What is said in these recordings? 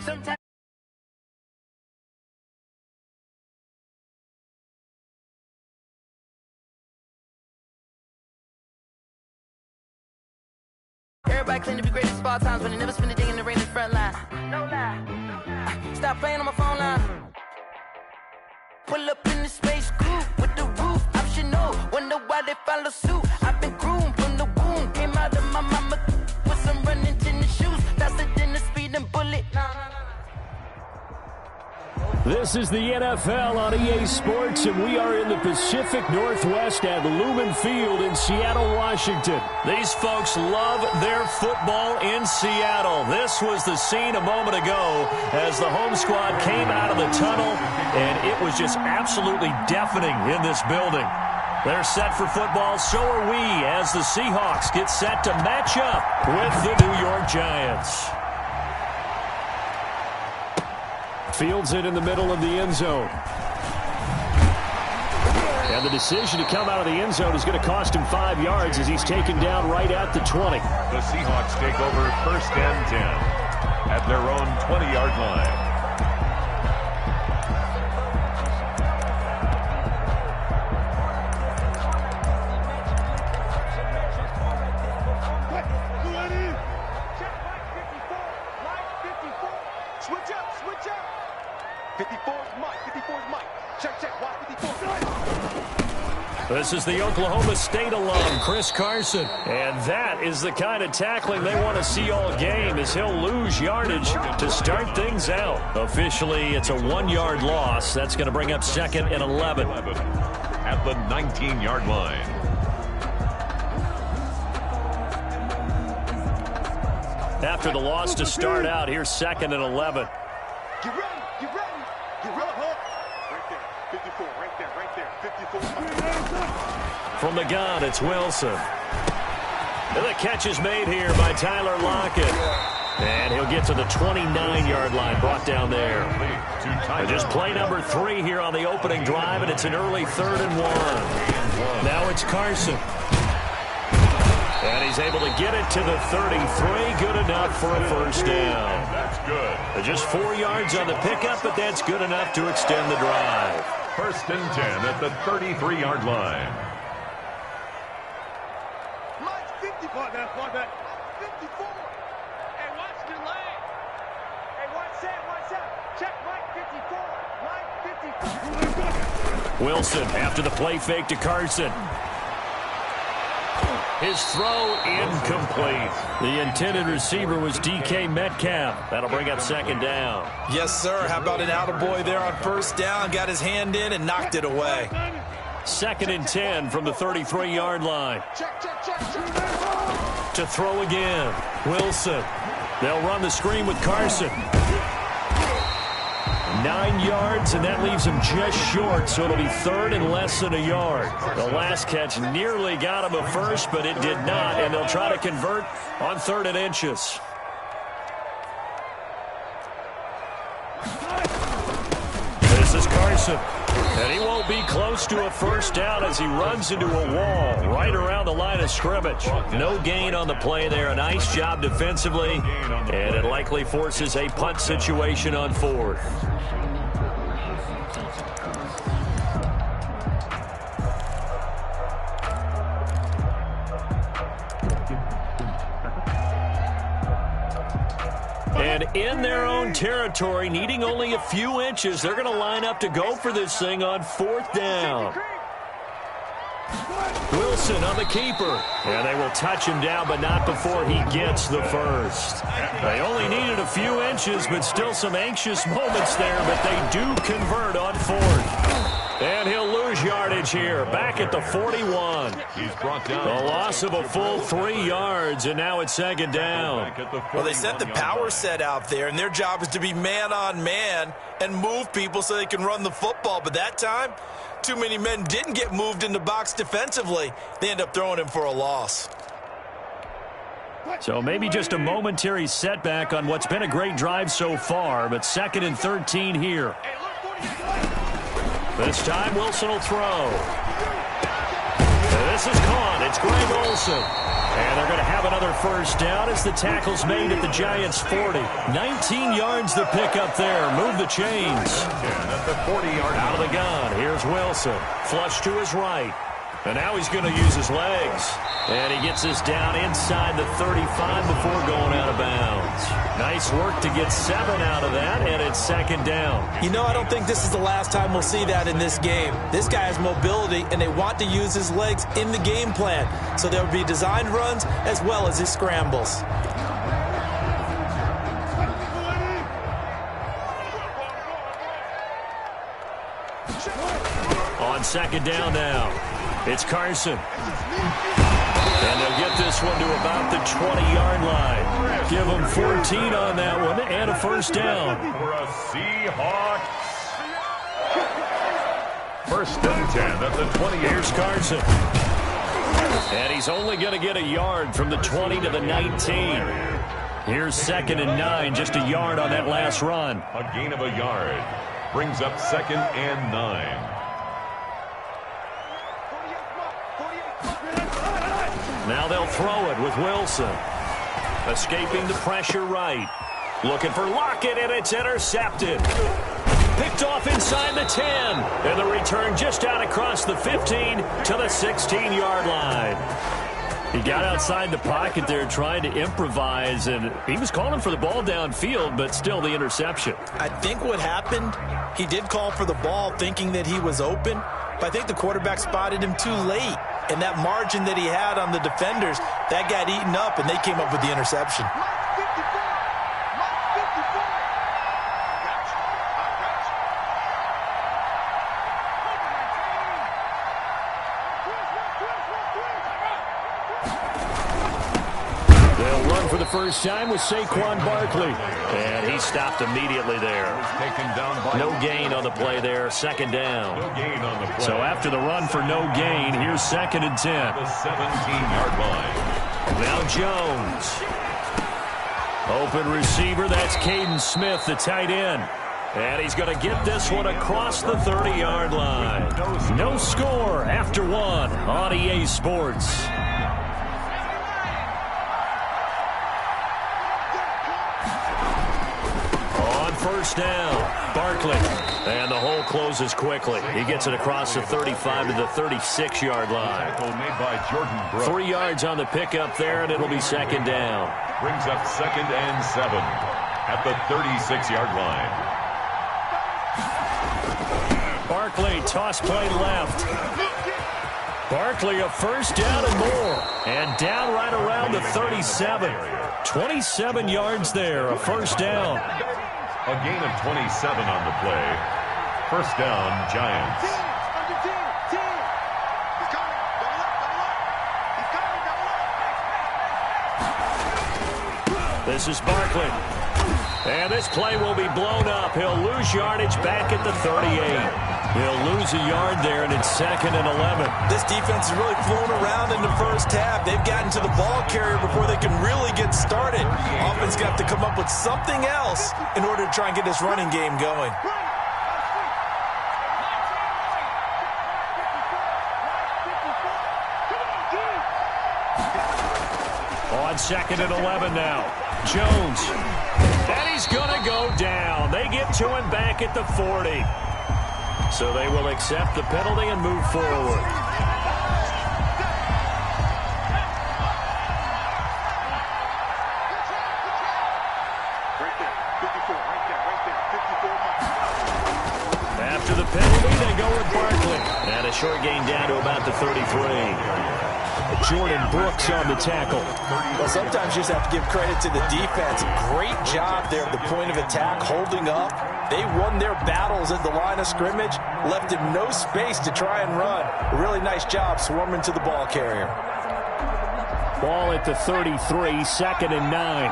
Sometimes everybody claim to be greatest of all times, but they never spend a day in the rain in the front line. No lie. Stop playing on my phone line. Pull up in the space coupe with the roof optional. Wonder why they follow suit. I've been groomed from the womb. Came out of my mama with some running tennis shoes. Faster than the speeding bullet. This is the NFL on EA Sports, and we are in the Pacific Northwest at Lumen Field in Seattle, Washington. These folks love their football in Seattle. This was the scene a moment ago as the home squad came out of the tunnel, and it was just absolutely deafening in this building. They're set for football, so are we, as the Seahawks get set to match up with the New York Giants. Fields it in the middle of the end zone. And the decision to come out of the end zone is going to cost him 5 yards as he's taken down right at the 20. The Seahawks take over 1st and 10 at their own 20-yard line. Switch up, switch up. 54 is Mike, 54 is Mike. Check, check, wide 54. This is the Oklahoma State alum, Chris Carson. And that is the kind of tackling they want to see all game, as he'll lose yardage to start things out. Officially, it's a 1-yard loss. That's going to bring up 2nd and 11. At the 19-yard line. After the loss to start out, here's 2nd and 11. Get ready, get ready, get ready. Right there, 54, right there, right there, 54. From the gun, it's Wilson. And the catch is made here by Tyler Lockett. And he'll get to the 29-yard line, brought down there. And just play number 3 here on the opening drive, and it's an early 3rd and 1. Now it's Carson. And he's able to get it to the 33. Good enough for a 1st down. That's good. Just 4 yards on the pickup, but that's good enough to extend the drive. 1st and 10 at the 33-yard line. Mike, 54. That. 54. Hey, watch the lane. Hey, watch that. Check Mike 54. Mike 54. Wilson after the play fake to Carson. His throw incomplete. The intended receiver was DK Metcalf. That'll bring up 2nd down. Yes, sir. How about an attaboy there on 1st down? Got his hand in and knocked it away. 2nd and 10 from the 33-yard line. Check. To throw again. Wilson. They'll run the screen with Carson. 9 yards, and that leaves him just short, so it'll be 3rd and less than a yard. The last catch nearly got him a 1st, but it did not, and they'll try to convert on 3rd and inches. This is Carson, and he won't be close to a 1st down as he runs into a wall right around the line of scrimmage. No gain on the play there. A nice job defensively, and it likely forces a punt situation on 4th. And in their own territory, needing only a few inches, they're going to line up to go for this thing on 4th down. Wilson on the keeper. And they will touch him down, but not before he gets the 1st. They only needed a few inches, but still some anxious moments there, but they do convert on 4th. And he'll lose yardage here, back at the 41. He's brought down. A loss of a full 3 yards, and now it's 2nd down. Well, they sent the power set out there, and their job is to be man-on-man and move people so they can run the football. But that time, too many men didn't get moved in the box defensively. They end up throwing him for a loss. So maybe just a momentary setback on what's been a great drive so far, but 2nd and 13 here. This time Wilson will throw. This is caught. It's Greg Olsen. And they're going to have another first down as the tackle's made at the Giants' 40. 19 yards to pick up there. Move the chains. At the 40-yard out of the gun. Here's Wilson. Flush to his right. And now he's going to use his legs. And he gets this down inside the 35 before going out of bounds. Nice work to get 7 out of that, and it's second down. You know, I don't think this is the last time we'll see that in this game. This guy has mobility, and they want to use his legs in the game plan. So there will be designed runs as well as his scrambles. On second down now, it's Carson. And they'll get this one to about the 20-yard line. Give them 14 on that one and a first down. For a Seahawks. First and 10 at the 20. Here's Carson. And he's only going to get a yard from the 20 to the 19. Here's second and 9, just a yard on that last run. A gain of a yard. Brings up second and 9. Now they'll throw it with Wilson. Escaping the pressure right. Looking for Lockett, and it's intercepted. Picked off inside the 10. And the return just out across the 15 to the 16-yard line. He got outside the pocket there trying to improvise, and he was calling for the ball downfield, but still the interception. I think what happened, he did call for the ball thinking that he was open, but I think the quarterback spotted him too late. And that margin that he had on the defenders, that got eaten up, and they came up with the interception. They'll run for the first time with Saquon Barkley. And he stopped immediately there. Taken down by no gain on the play there, second down. No gain on the play. So after the run for no gain, here's second and 10. The 17-yard line. Now Jones. Open receiver, that's Caden Smith, the tight end. And he's going to get this one across the 30-yard line. No score after one on EA Sports. First down, Barkley. And the hole closes quickly. He gets it across the 35 to the 36-yard line. Made by Jordan Brooks. 3 yards on the pickup there, and it'll be second down. Brings up second and 7 at the 36-yard line. Barkley, toss play left. Barkley, a first down and more. And down right around the 37. 27 yards there, a first down. A gain of 27 on the play. First down, Giants. This is Barkley. And this play will be blown up. He'll lose yardage back at the 38. He'll lose a yard there, and it's second and 11. This defense is really flown around in the first half. They've gotten to the ball carrier before they can really get started. Offense got to come up with something else in order to try and get this running game going. On second and 11 now. Jones. And he's going to go down. They get to him back at the 40. So they will accept the penalty and move forward. After the penalty, they go with Barkley. And a short gain down to about the 33. Jordan Brooks on the tackle. Well, sometimes you just have to give credit to the defense. Great job there at the point of attack, holding up. They won their battles at the line of scrimmage, left him no space to try and run. A really nice job swarming to the ball carrier. Ball at the 33, second and 9.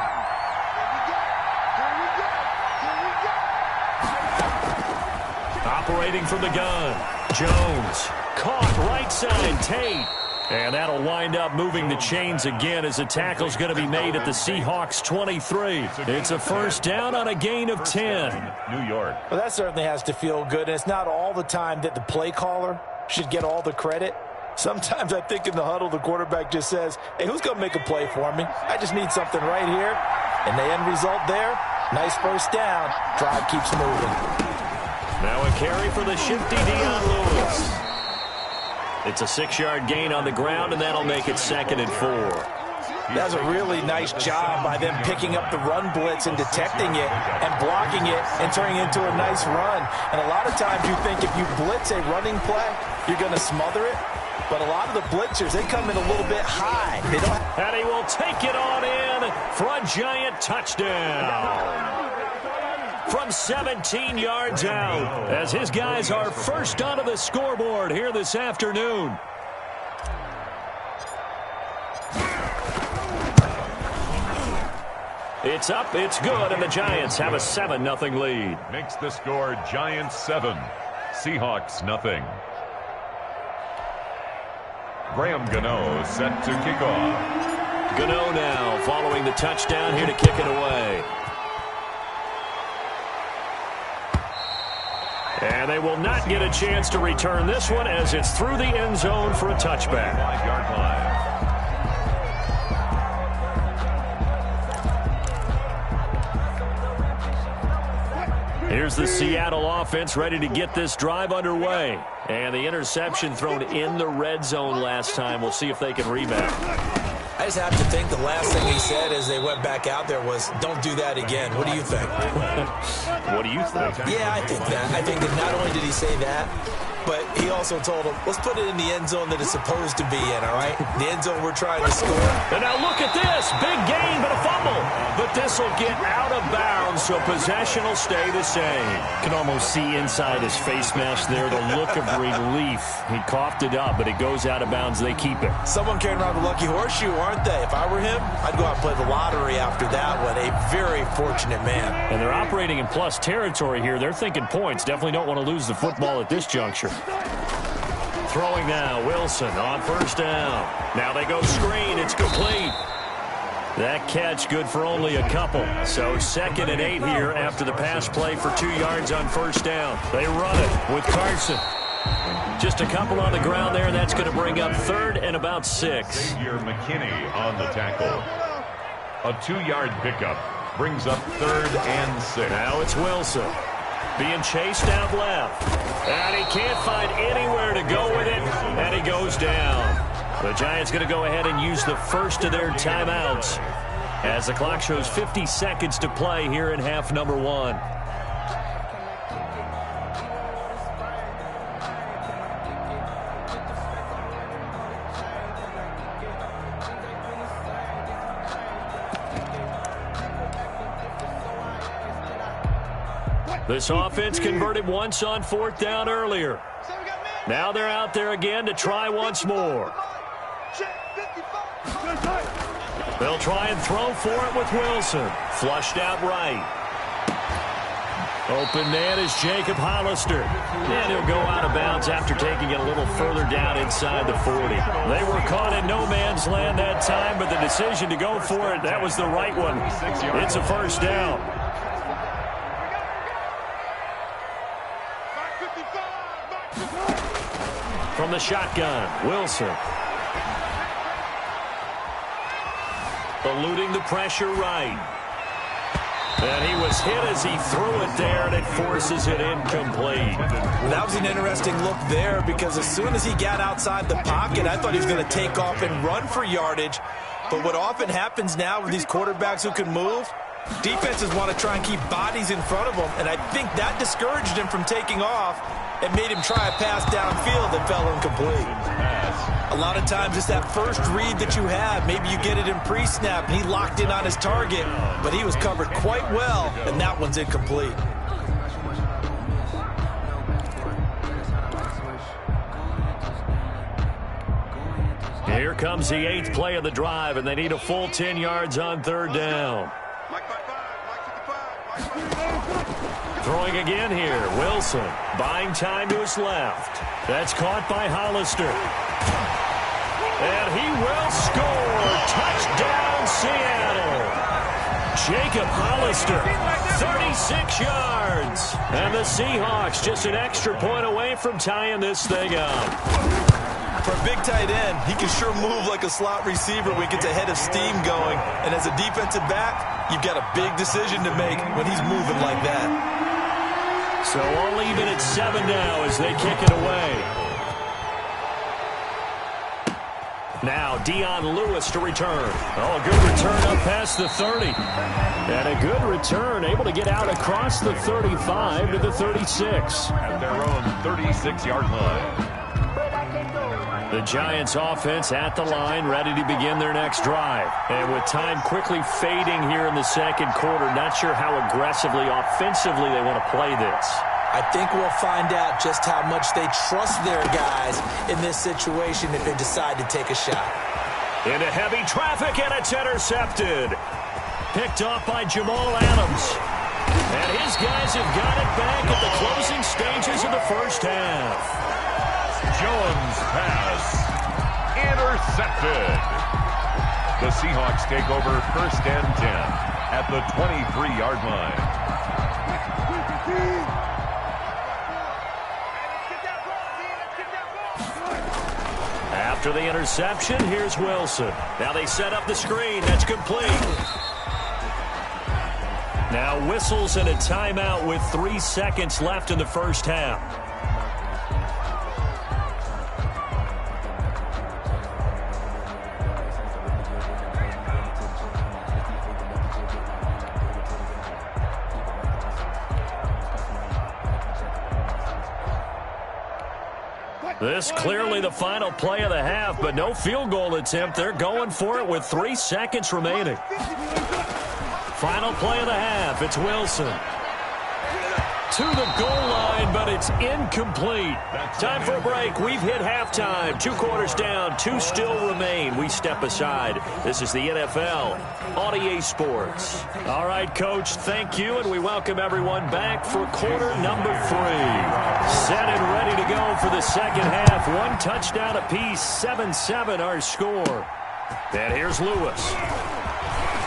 Operating from the gun, Jones. Caught right side, Tate. And that'll wind up moving the chains again as the tackle's going to be made at the Seahawks 23. It's a first down on a gain of 10. New York. Well, that certainly has to feel good. And it's not all the time that the play caller should get all the credit. Sometimes I think in the huddle, the quarterback just says, hey, who's going to make a play for me? I just need something right here. And the end result there, nice first down. Drive keeps moving. Now a carry for the shifty Dion Lewis. It's a 6-yard gain on the ground, and that'll make it 2nd and 4. That's a really nice job by them picking up the run blitz and detecting it and blocking it and turning it into a nice run. And a lot of times you think if you blitz a running play, you're going to smother it. But a lot of the blitzers, they come in a little bit high. And he will take it on in for a giant touchdown. From 17 yards out, as his guys are first onto the scoreboard here this afternoon. It's up, it's good, and the Giants have a 7-0 lead. Makes the score Giants 7, Seahawks nothing. Graham Gano set to kick off. Gano now following the touchdown here to kick it away. And they will not get a chance to return this one as it's through the end zone for a touchback. 5-yard line. Here's the Seattle offense ready to get this drive underway. And the interception thrown in the red zone last time. We'll see if they can rebound. I just have to think the last thing he said as they went back out there was, don't do that again. What do you think? What do you think? Yeah, I think that. I think that not only did he say that, but he also told him, let's put it in the end zone that it's supposed to be in, all right? The end zone we're trying to score. And now look at this. Big gain, but a fumble. But this will get out of bounds, so possession will stay the same. Can almost see inside his face mask there the look of relief. He coughed it up, but it goes out of bounds. They keep it. Someone carrying around the lucky horseshoe, aren't they? If I were him, I'd go out and play the lottery after that one. A very fortunate man. And they're operating in plus territory here. They're thinking points. Definitely don't want to lose the football at this juncture. Throwing now, Wilson on first down. Now they go screen. It's complete. That catch good for only a couple. So 2nd and 8 here after the pass play for 2 yards on first down. They run it with Carson. Just a couple on the ground there, and that's going to bring up 3rd and about 6. Xavier McKinney on the tackle. A 2-yard pickup brings up 3rd and 6. Now it's Wilson being chased out left. And he can't find anywhere to go with it, and he goes down. The Giants going to go ahead and use the first of their timeouts as the clock shows 50 seconds to play here in half number 1. This offense converted once on 4th down earlier. Now they're out there again to try once more. They'll try and throw for it with Wilson. Flushed out right. Open man is Jacob Hollister. And he'll go out of bounds after taking it a little further down inside the 40. They were caught in no man's land that time, but the decision to go for it, that was the right one. It's a first down. From the shotgun, Wilson. Eluding the pressure right. And he was hit as he threw it there, and it forces it incomplete. That was an interesting look there because as soon as he got outside the pocket, I thought he was going to take off and run for yardage. But what often happens now with these quarterbacks who can move, defenses want to try and keep bodies in front of them, and I think that discouraged him from taking off and made him try a pass downfield that fell incomplete. A lot of times it's that first read that you have. Maybe you get it in pre-snap, and he locked in on his target, but he was covered quite well, and that one's incomplete. Here comes the 8th play of the drive, and they need a full 10 yards on 3rd down. Throwing again here, Wilson buying time to his left. That's caught by Hollister. And he will score. Touchdown, Seattle. Jacob Hollister, 36 yards. And the Seahawks just an extra point away from tying this thing up. For a big tight end, he can sure move like a slot receiver when he gets a head of steam going. And as a defensive back, you've got a big decision to make when he's moving like that. So all even at 7 now as they kick it away. Now Dion Lewis to return. Oh, a good return up past the 30. And a good return, able to get out across the 35 to the 36. At their own 36-yard line. The Giants offense at the line, ready to begin their next drive. And with time quickly fading here in the second quarter, not sure how aggressively, offensively they want to play this. I think we'll find out just how much they trust their guys in this situation if they decide to take a shot. Into heavy traffic, and it's intercepted. Picked off by Jamal Adams. And his guys have got it back at the closing stages of the first half. Jones pass intercepted. The Seahawks take over 1st and 10 at the 23-yard line. After the interception, here's Wilson. Now they set up the screen. That's complete. Now whistles and a timeout with 3 seconds left in the first half. This clearly the final play of the half, but no field goal attempt. They're going for it with 3 seconds remaining. Final play of the half. It's Wilson. To the goal line, but it's incomplete. Time for a break. We've hit halftime. 2 quarters down, 2 still remain. We step aside. This is the NFL on EA Sports. All right, Coach, thank you, and we welcome everyone back for quarter number 3. Set and ready to go for the second half. 1 touchdown apiece, 7-7 our score. And here's Lewis.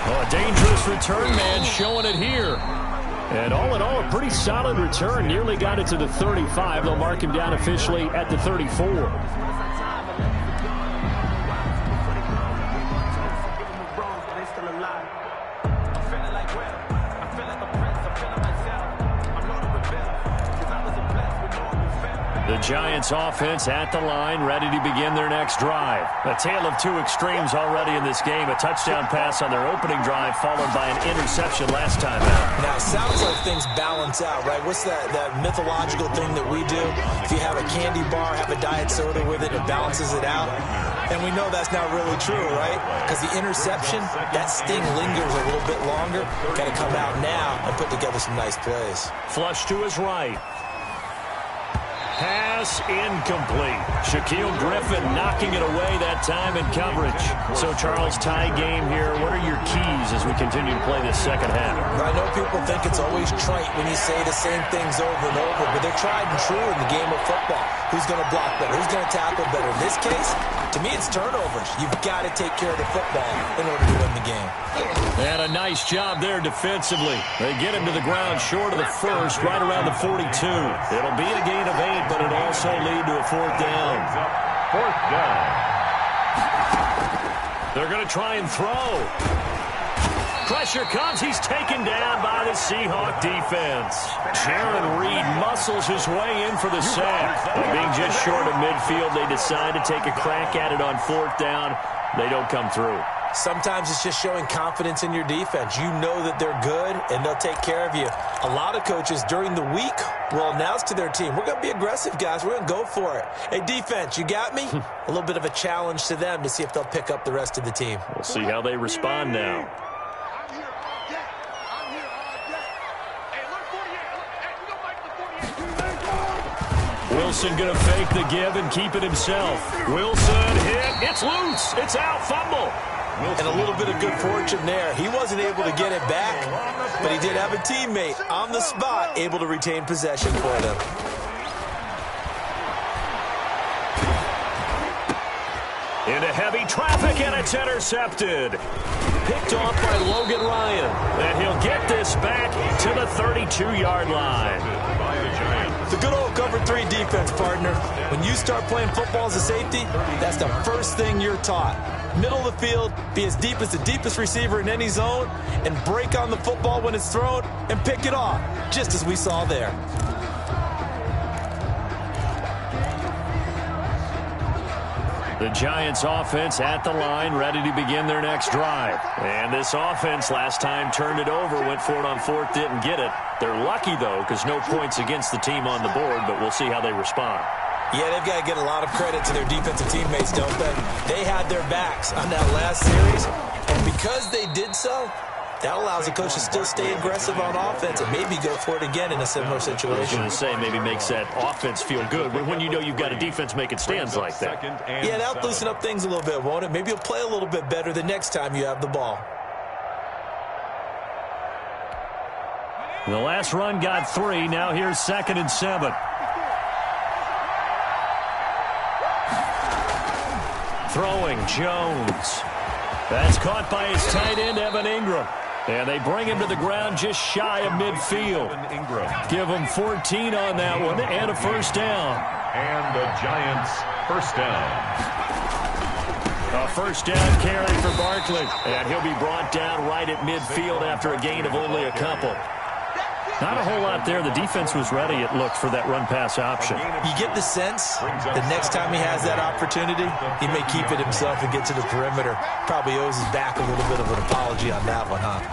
Oh, a dangerous return man showing it here. And all in all, a pretty solid return. Nearly got it to the 35. They'll mark him down officially at the 34. The Giants offense at the line, ready to begin their next drive. A tale of 2 extremes already in this game. A touchdown pass on their opening drive, followed by an interception last time out. Now, it sounds like things balance out, right? What's that mythological thing that we do? If you have a candy bar, have a diet soda with it, it balances it out. And we know that's not really true, right? Because the interception, that sting lingers a little bit longer. Got to come out now and put together some nice plays. Flush to his right. Pass incomplete. Shaquille Griffin knocking it away that time in coverage. So, Charles, tie game here. What are your keys as we continue to play this second half? I know people think it's always trite when you say the same things over and over, but they're tried and true in the game of football. Who's going to block better? Who's going to tackle better? In this case, to me, it's turnovers. You've got to take care of the football in order to win the game. And a nice job there defensively. They get him to the ground short of the first, right around the 42. It'll be a gain of 8, but it'll also lead to a 4th down. 4th down. They're going to try and throw. Pressure comes. He's taken down by the Seahawk defense. Jaron Reed muscles his way in for the sack. And being just short of midfield, they decide to take a crack at it on 4th down. They don't come through. Sometimes it's just showing confidence in your defense. You know that they're good, and they'll take care of you. A lot of coaches during the week will announce to their team, we're going to be aggressive, guys. We're going to go for it. Hey, defense, you got me? A little bit of a challenge to them to see if they'll pick up the rest of the team. We'll see how they respond now. Wilson going to fake the give and keep it himself. Wilson hit. It's loose. It's out. Fumble. And a little bit of good fortune there. He wasn't able to get it back, but he did have a teammate on the spot able to retain possession for them. Into heavy traffic, and it's intercepted. Picked off by Logan Ryan. And he'll get this back to the 32-yard line. By the Giants. The good old cover 3 defense, partner. When you start playing football as a safety, that's the first thing you're taught. Middle of the field, be as deep as the deepest receiver in any zone, and break on the football when it's thrown and pick it off, just as we saw there. The Giants offense at the line, ready to begin their next drive. And this offense last time turned it over, went for it on 4th, didn't get it. They're lucky, though, because no points against the team on the board, but we'll see how they respond. Yeah, they've got to get a lot of credit to their defensive teammates, don't they? They had their backs on that last series, and because they did so, that allows the coach to still stay aggressive on offense and maybe go for it again in a similar situation. I was going to say, maybe makes that offense feel good when you know you've got a defense making stands like that. Yeah, that'll loosen up things a little bit, won't it? Maybe you'll play a little bit better the next time you have the ball. The last run got 3. Now here's 2nd and 7. Throwing, Jones. That's caught by his tight end, Evan Ingram. And they bring him to the ground just shy of midfield. Give him 14 on that one and a first down. And the Giants first down. A first down carry for Barkley. And he'll be brought down right at midfield after a gain of only a couple. Not a whole lot there. The defense was ready, it looked, for that run-pass option. You get the sense that next time he has that opportunity, he may keep it himself and get to the perimeter. Probably owes his back a little bit of an apology on that one, huh?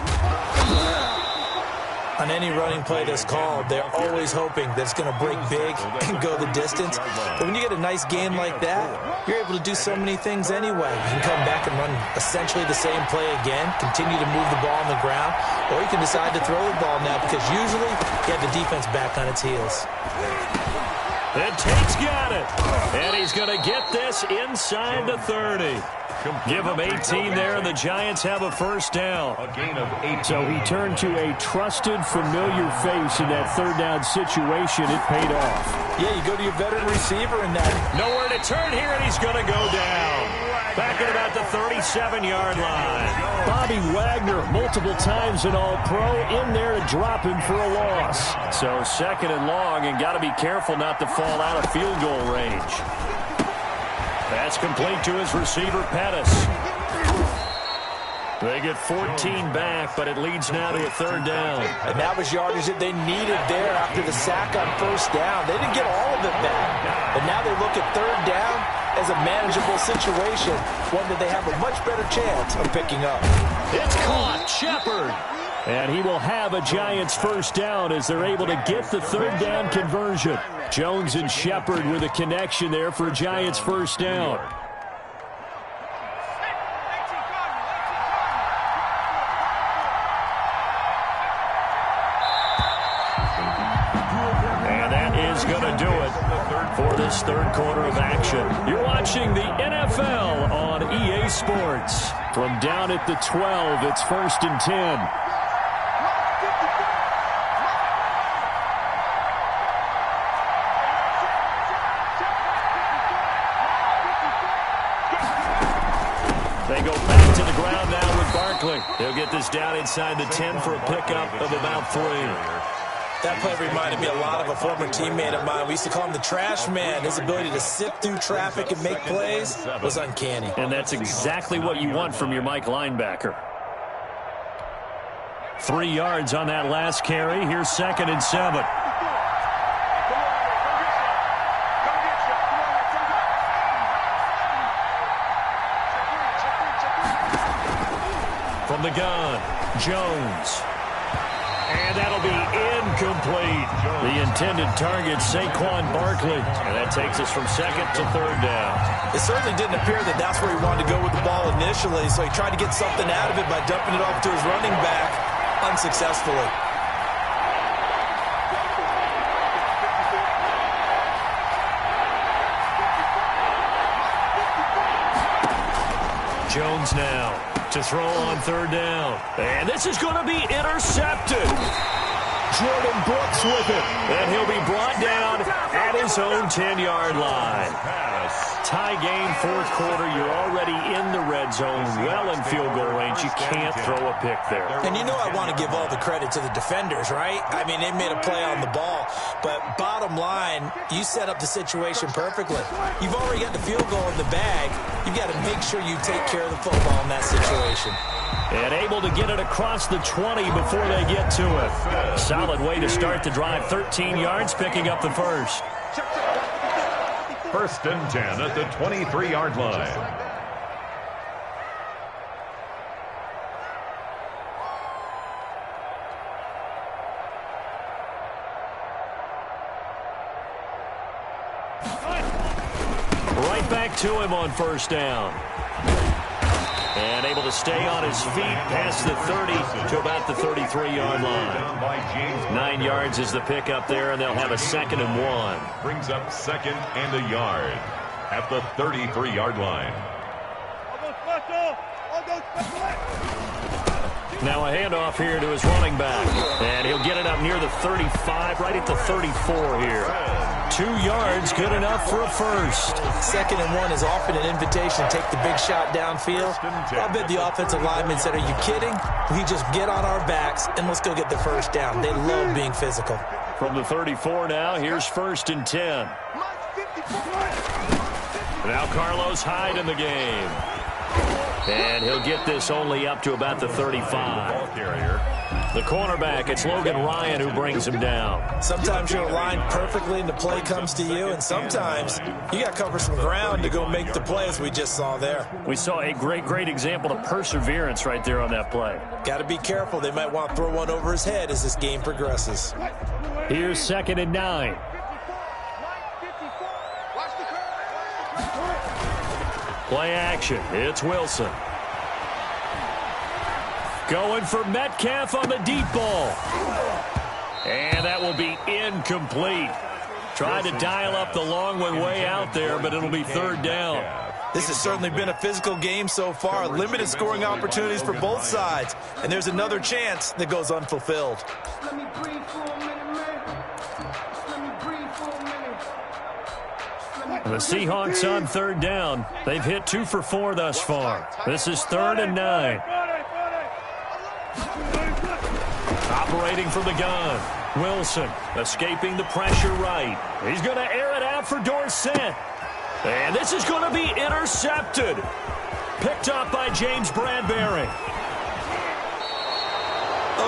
On any running play that's called, they're always hoping that it's going to break big and go the distance. But when you get a nice game like that, you're able to do so many things anyway. You can come back and run essentially the same play again, continue to move the ball on the ground, or you can decide to throw the ball now because usually you have the defense back on its heels. And Tate's got it. And he's going to get this inside the 30. Give him 18 there, and the Giants have a first down. A gain of 8. So he turned to a trusted, familiar face in that 3rd down situation. It paid off. Yeah, you go to your veteran receiver in that. Nowhere to turn here, and he's going to go down. Back at about the 37-yard line. Bobby Wagner, multiple times an All-Pro, in there to drop him for a loss. So 2nd and long, and got to be careful not to fall out of field goal range. That's complete to his receiver, Pettis. They get 14 back, but it leads now to a 3rd down. And that was yardage that they needed there after the sack on 1st down. They didn't get all of it back. But now they look at 3rd down as a manageable situation, one that they have a much better chance of picking up. It's caught. Shepard. And he will have a Giants first down as they're able to get the 3rd down conversion. Jones and Shepard with a connection there for a Giants first down. And that is going to do it for this 3rd quarter of action. You're watching the NFL on EA Sports. From down at the 12, it's 1st and 10. They go back to the ground now with Barkley. They'll get this down inside the 10 for a pickup of about 3. That play reminded me a lot of a former teammate of mine. We used to call him the trash man. His ability to sift through traffic and make plays was uncanny. And that's exactly what you want from your Mike linebacker. 3 yards on that last carry. Here's 2nd and 7. From the gun, Jones. And that'll be incomplete. The intended target, Saquon Barkley. And that takes us from 2nd to 3rd down. It certainly didn't appear that that's where he wanted to go with the ball initially, so he tried to get something out of it by dumping it off to his running back unsuccessfully. Jones now to throw on 3rd down. And this is going to be intercepted. Jordan Brooks with it. And he'll be brought down at his own 10-yard line. Tie game, fourth quarter. You're already in the red zone, well in field goal range. You can't throw a pick there. And you know I want to give all the credit to the defenders, right? I mean, they made a play on the ball. But bottom line, you set up the situation perfectly. You've already got the field goal in the bag. You've got to make sure you take care of the football in that situation. And able to get it across the 20 before they get to it. Solid way to start the drive. 13 yards, picking up the first. First and 10 at the 23-yard line. Right back to him on first down. And able to stay on his feet past the 30 to about the 33-yard line. 9 yards is the pickup there, and they'll have a 2nd and 1. Brings up 2nd and a yard at the 33-yard line. Now a handoff here to his running back. And he'll get it up near the 35, right at the 34 here. 2 yards, good enough for a first. 2nd and 1 is often an invitation to take the big shot downfield. I bet the offensive lineman said, are you kidding? We just get on our backs and let's go get the first down. They love being physical. From the 34 now, here's 1st and 10. Now Carlos Hyde in the game. And he'll get this only up to about the 35. The cornerback, it's Logan Ryan who brings him down. Sometimes you're aligned perfectly and the play comes to you, and sometimes you got to cover some ground to go make the play, as we just saw there. We saw a great example of perseverance right there on that play. Got to be careful. They might want to throw one over his head as this game progresses. Here's 2nd and 9. Play action. It's Wilson. Going for Metcalf on the deep ball. And that will be incomplete. Tried to dial up the long one way out there, but it'll be 3rd down. This has certainly been a physical game so far. Limited scoring opportunities for both sides. And there's another chance that goes unfulfilled. The Seahawks on 3rd down. They've hit 2 for 4 thus far. This is 3rd and 9. Operating from the gun. Wilson escaping the pressure right. He's going to air it out for Dorsett. And this is going to be intercepted. Picked up by James Bradbury.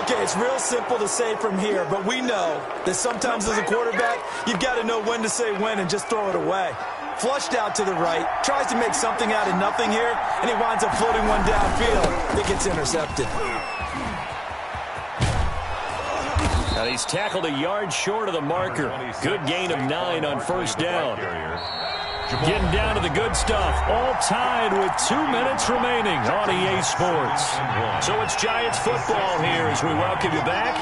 Okay, it's real simple to say from here, but we know that sometimes as a quarterback, you've got to know when to say when and just throw it away. Flushed out to the right, tries to make something out of nothing here, and he winds up floating one downfield that gets intercepted. And he's tackled a yard short of the marker. Good gain of 9 on first down. Getting down to the good stuff. All tied with 2 minutes remaining on EA Sports. So it's Giants football here as we welcome you back.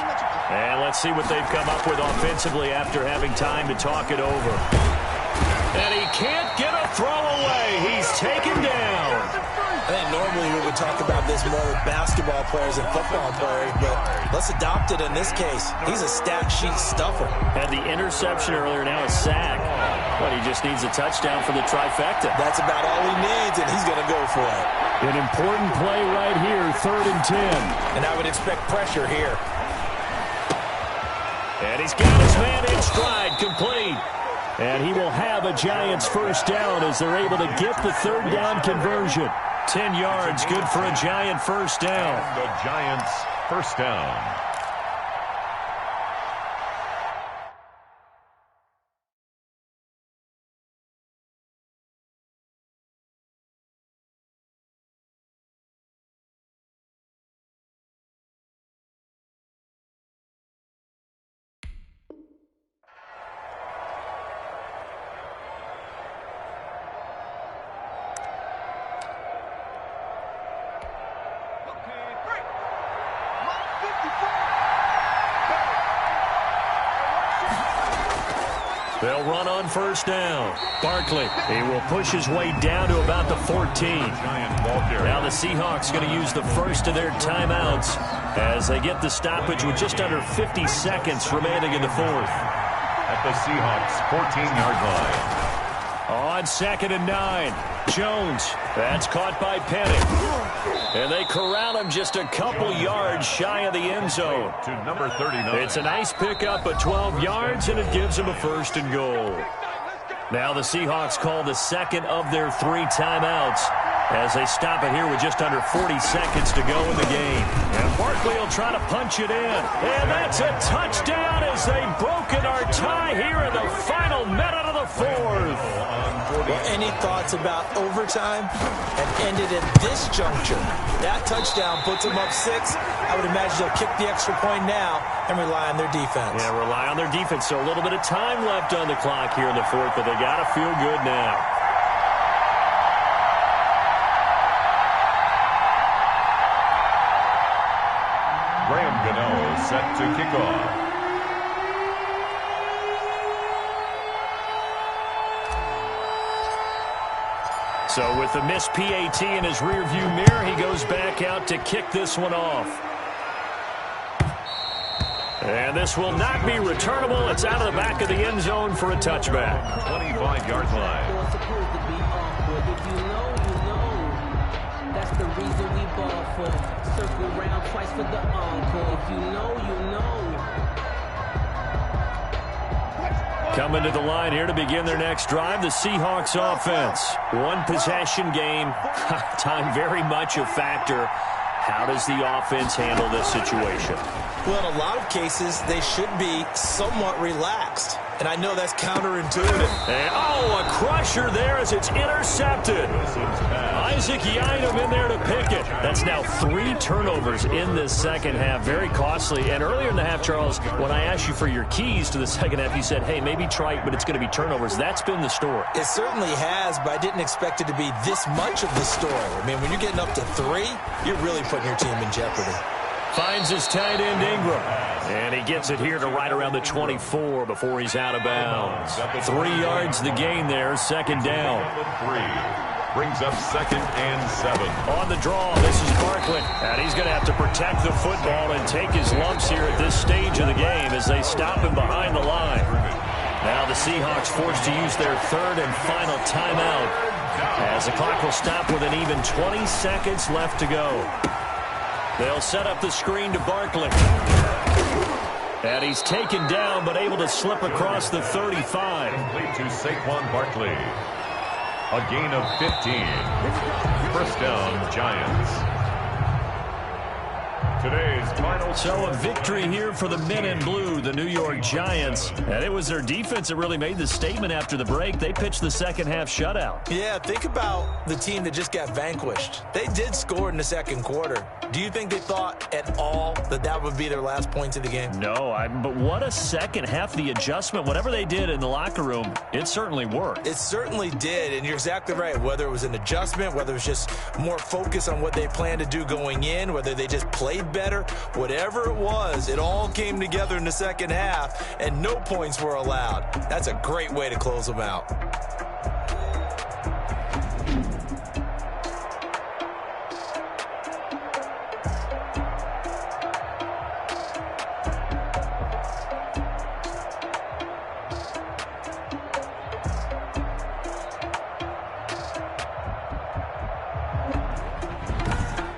And let's see what they've come up with offensively after having time to talk it over. And he can't get a throw away. He's taken down. I think normally we would talk about this more with basketball players and football players, but let's adopt it in this case. He's a stat sheet stuffer. Had the interception earlier, now a sack. But he just needs a touchdown for the trifecta. That's about all he needs, and he's going to go for it. An important play right here, 3rd and 10. And I would expect pressure here. And he's got his man in stride, complete. And he will have a Giants first down as they're able to get the 3rd down conversion. 10 yards, good for a Giant first down. The Giants first down. They'll run on first down. Barkley, he will push his way down to about the 14. Now the Seahawks going to use the first of their timeouts as they get the stoppage with just under 50 seconds remaining in the fourth. At the Seahawks' 14-yard line. On 2nd and 9, Jones. That's caught by Penny. And they corral him just a couple yards shy of the end zone. To number 39. It's a nice pickup of 12 yards, and it gives them a 1st and goal. Now the Seahawks call the second of their 3 timeouts as they stop it here with just under 40 seconds to go in the game. And Barkley will try to punch it in. And that's a touchdown as they've broken our tie here in the final minute of the fourth. Well, any thoughts about overtime and ended at this juncture? That touchdown puts them up 6. I would imagine they'll kick the extra point now and rely on their defense. Yeah, rely on their defense. So a little bit of time left on the clock here in the fourth, but they got to feel good now. Graham Gano set to kick off. So with the missed PAT in his rearview mirror, he goes back out to kick this one off. And this will not be returnable. It's out of the back of the end zone for a touchback. 25-yard line. If you know, you know. That's the reason we ball for. Circle round twice for the encore. If you know, you know. Coming to the line here to begin their next drive, the Seahawks offense. One possession game. Time very much a factor. How does the offense handle this situation? Well, in a lot of cases, they should be somewhat relaxed. And I know that's counterintuitive. And, a crusher there as it's intercepted. Isaac Yianum in there to pick it. That's now 3 turnovers in this second half. Very costly. And earlier in the half, Charles, when I asked you for your keys to the second half, you said, hey, maybe try it, but it's going to be turnovers. That's been the story. It certainly has, but I didn't expect it to be this much of the story. I mean, when you're getting up to 3, you're really putting your team in jeopardy. Finds his tight end, Ingram. And he gets it here to right around the 24 before he's out of bounds. 3 yards the gain there, second down. 3 brings up 2nd and 7. On the draw, this is Barkley. And he's going to have to protect the football and take his lumps here at this stage of the game as they stop him behind the line. Now the Seahawks forced to use their 3rd and final timeout as the clock will stop with an even 20 seconds left to go. They'll set up the screen to Barkley. And he's taken down, but able to slip across the 35. Complete to Saquon Barkley. A gain of 15. 1st down, Giants. Today's final. So a victory here for the men in blue, the New York Giants. And it was their defense that really made the statement after the break. They pitched the second half shutout. Yeah, think about the team that just got vanquished. They did score in the second quarter. Do you think they thought at all that that would be their last point of the game? No, but what a second half. The adjustment, whatever they did in the locker room, it certainly worked. It certainly did, and you're exactly right. Whether it was an adjustment, whether it was just more focus on what they planned to do going in, whether they just played better, whatever it was, it all came together in the second half, and no points were allowed. That's a great way to close them out.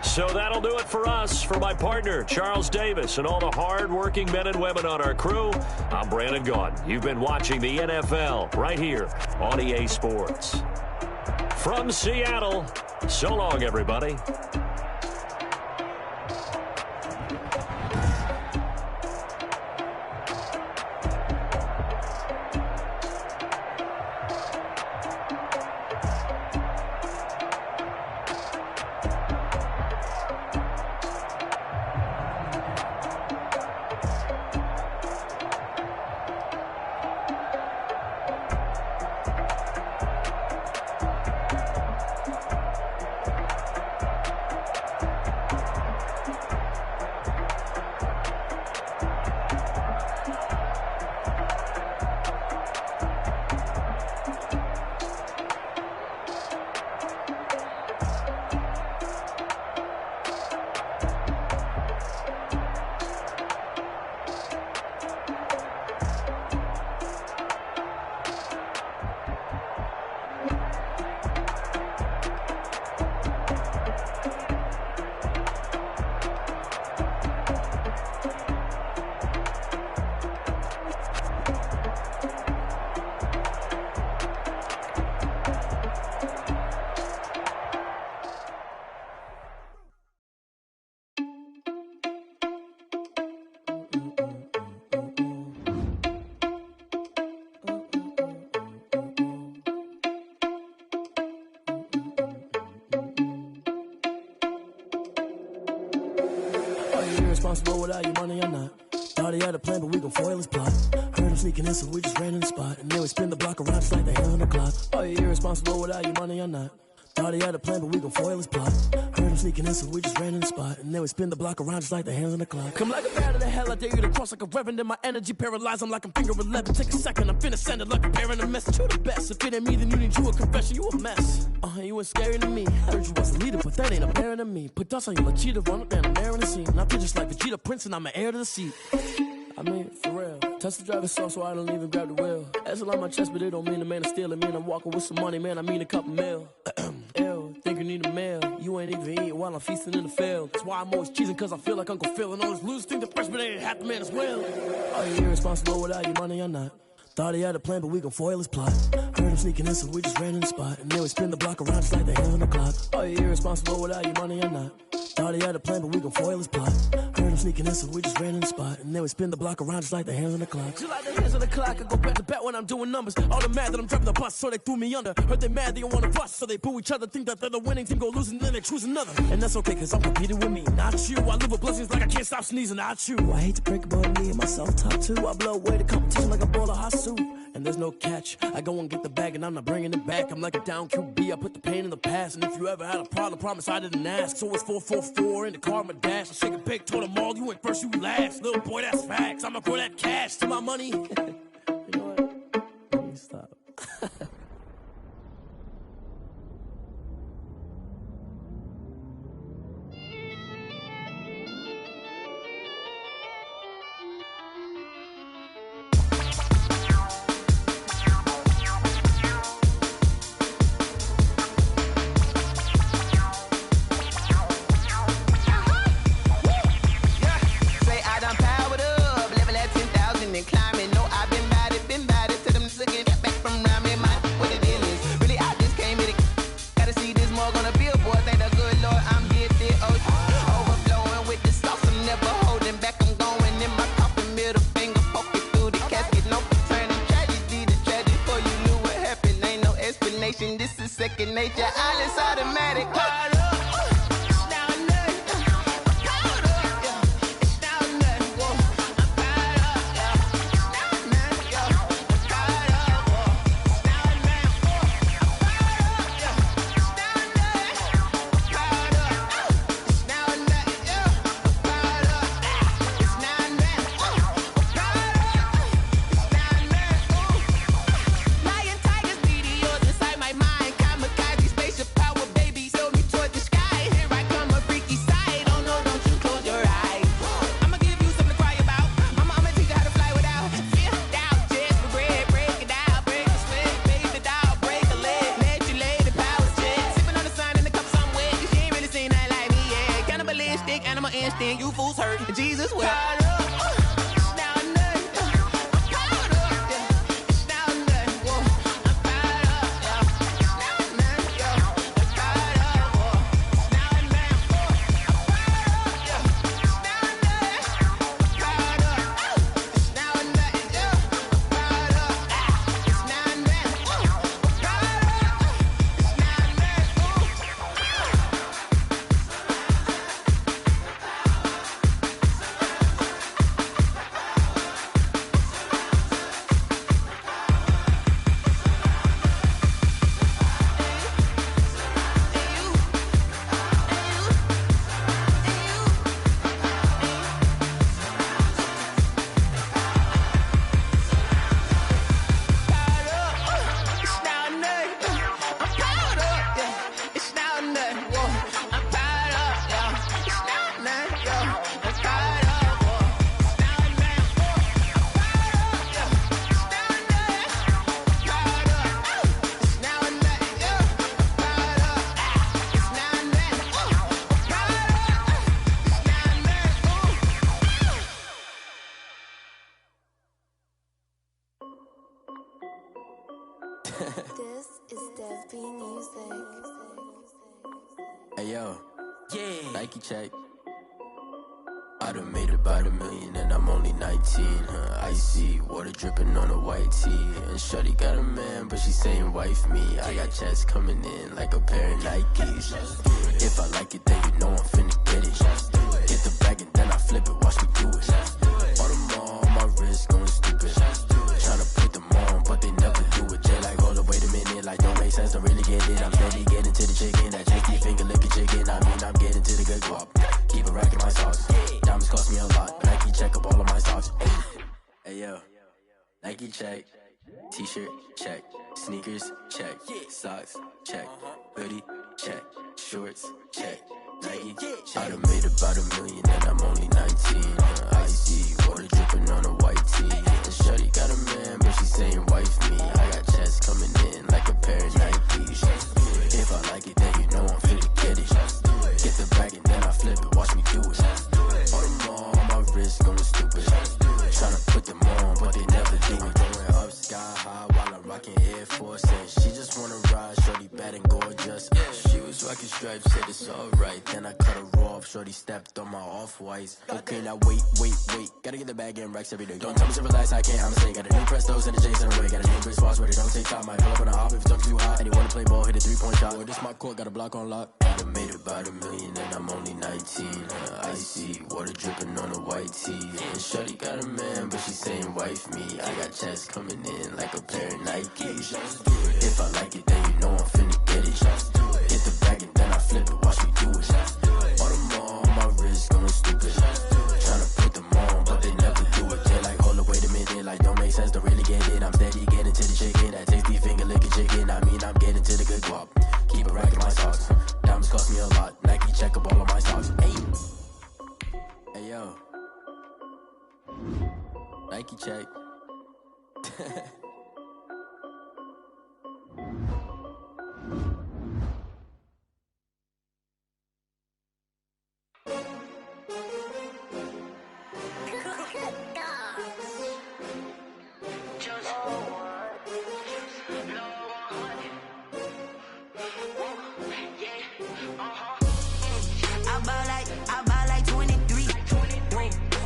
So that'll do it for us. For my partner, Charles Davis, and all the hard-working men and women on our crew, I'm Brandon Gaudin. You've been watching the NFL right here on EA Sports. From Seattle, so long, everybody. irresponsible without your money or not. Thought he had a plan, but we gon' foil his plot. Heard him sneaking in, so we just ran in the spot. And then we spin the block around just like the hands on the clock. Are you irresponsible without your money or not? Thought he had a plan, but we gon' foil his plot. Heard him sneaking in, so we just ran in the spot. And then we spin the block around just like the hands on the clock. Come like a bat of the hell, I dare you to cross like a reverend. In my energy paralyzed, I'm like I'm finger 11. Take a second, I'm finna send it like a parent a message. You the best, if it ain't me, then you need you a confession. You a mess, you ain't scary to me. Heard you was a leader, but that ain't apparent to me. Put dust on you like cheetah, run up down the air in the scene. I feel just like Vegeta Prince, and I'm an heir to the seat. I mean, for real. Touch the driver's soft, so I don't even grab the wheel. That's a lot on my chest, but it don't mean a man is stealing. Mean I'm walking with some money, man, I mean a couple mil. Ew, think you need a meal. You ain't even eating while I'm feasting in the field. That's why I'm always cheesing, cause I feel like Uncle Phil. And all this loose think the freshman ain't half the man as well. Are you irresponsible without your money or not? Thought he had a plan, but we gon' foil his plot. Heard him sneaking in, so we just ran in the spot. And then we spin the block around just like the hands on the clock. Are you irresponsible without your money or not? Thought he had a plan, but we gon' foil his plot. Heard him sneaking in, so we just ran in the spot. And then we spin the block around just like the hands on the clock. Just like the hands on the clock, I go back to back when I'm doing numbers. All the mad that I'm driving the bus, so they threw me under. Heard they mad, they don't wanna bust, so they boo each other. Think that they're the winning team, go losing, then they choose another. And that's okay, cause I'm competing with me, not you. I live with blessings like I can't stop sneezing, not you. I hate to break about me and my self-talk too. I blow away the competition like a bowl of hot soup. And there's no catch. I go and get the bag and I'm not bringing it back. I'm like a down QB, I put the pain in the past. And if you ever had a problem, promise I didn't ask. So it's 444 in the car, my dash. I shake a big, told them all, you went first, you last. Little boy, that's facts. I'ma grow that cash to my money. You know what? Let me stop. This is second nature, all is automatic. You fools hurt, Jesus will. This is Dev B Music. Hey yo, yeah. Nike check. I done made about $1 million and I'm only 19. Icy water dripping on a white tee. And shorty got a man, but she saying wife me. I got checks coming in like a pair of Nikes. If I like it, then you know I'm finna get it. Get the bag and then I flip it. Watch Nike check, t-shirt check, sneakers check, socks check, hoodie check, shorts check, Nike check. I done made about $1 million and I'm only 19. Icy water dripping on a white tee. And shorty got a man, but she saying wife me. I got chest coming in like a pair of Nikes. If I like it, then you know I'm finna get it. Get the bag and then I flip it. Watch me do it. All them on my wrist going stupid. Tryna put them on, but they never do it. Going up sky high while I'm rocking Air Force. And she just wanna ride, shorty bad and gorgeous. She was rocking stripes, said it's alright. Then I cut her off, shorty stepped on my off-whites. Okay, now wait. Gotta get the bag and racks every day. Don't tell me to relax, I can't, I'ma say. Got a new Prestos and the J's in the way. Got a new Chris Foss, but it don't take time. Might pull up on a hop if it's too hot. And you wanna play ball, hit a 3-point shot. Or this my court, got a block on lock. I done made about $1 million and I'm only 19. Icy water dripping on a white tee. And shorty got a man, but she saying wife me. I got chest coming in like a pair of Nikes. If I like it, then you know I'm finna get it. Hit the bag and then I flip it, watch me do it. All them on my wrist going stupid. Tryna put them on, but they never do it. They like, hold up, wait a minute, like don't make sense, don't really get it. I'm steady getting to the chicken, that tasty finger licking chicken. I mean, I'm getting to the good guap. Keep a rack in my socks. Diamonds cost me a lot. Nike check up all of my socks. Hey yo. Nike check. I buy like 23.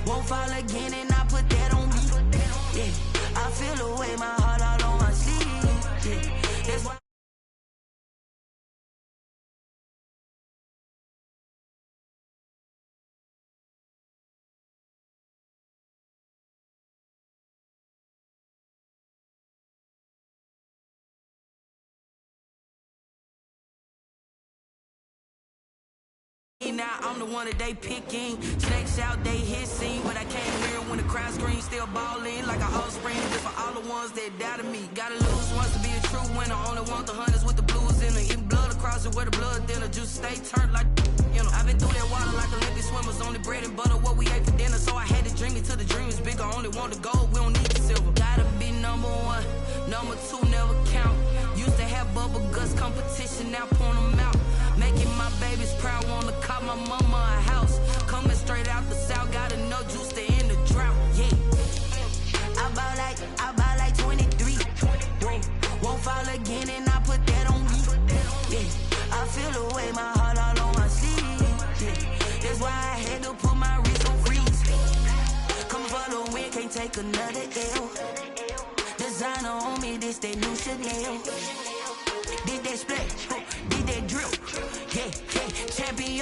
Won't fall again and I put that on me. Yeah, I feel away my heart all on my sleeve. Yeah, that's why. Now I'm the one that they picking. Snakes out, they hissing, but I can't hear when the crowd screams. Still balling like a offspring. Just for all the ones that doubted me. Gotta lose once to be a true winner. Only want the hunters with the blues in it. Even blood across it where the blood thinner. Juice stay turned like, you know. I've been through that water like Olympic swimmers. Only bread and butter what we ate for dinner. So I had to dream it till the dream is bigger. Only want the gold, we don't need the silver. Gotta be number one, number two never count. Used to have bubble guts competition, now point them out. Making my babies proud, wanna call my mama a house. Coming straight out the south, gotta know juice to end the drought. Yeah, I buy like 23. Won't fall again and I put that on me. Yeah, I feel away my heart all on my sleeve. Yeah, that's why I had to put my wrist on freeze. Coming for the win, can't take another L. Designer on me, this that new Chanel. Did that split, did that drill. Yeah, champion,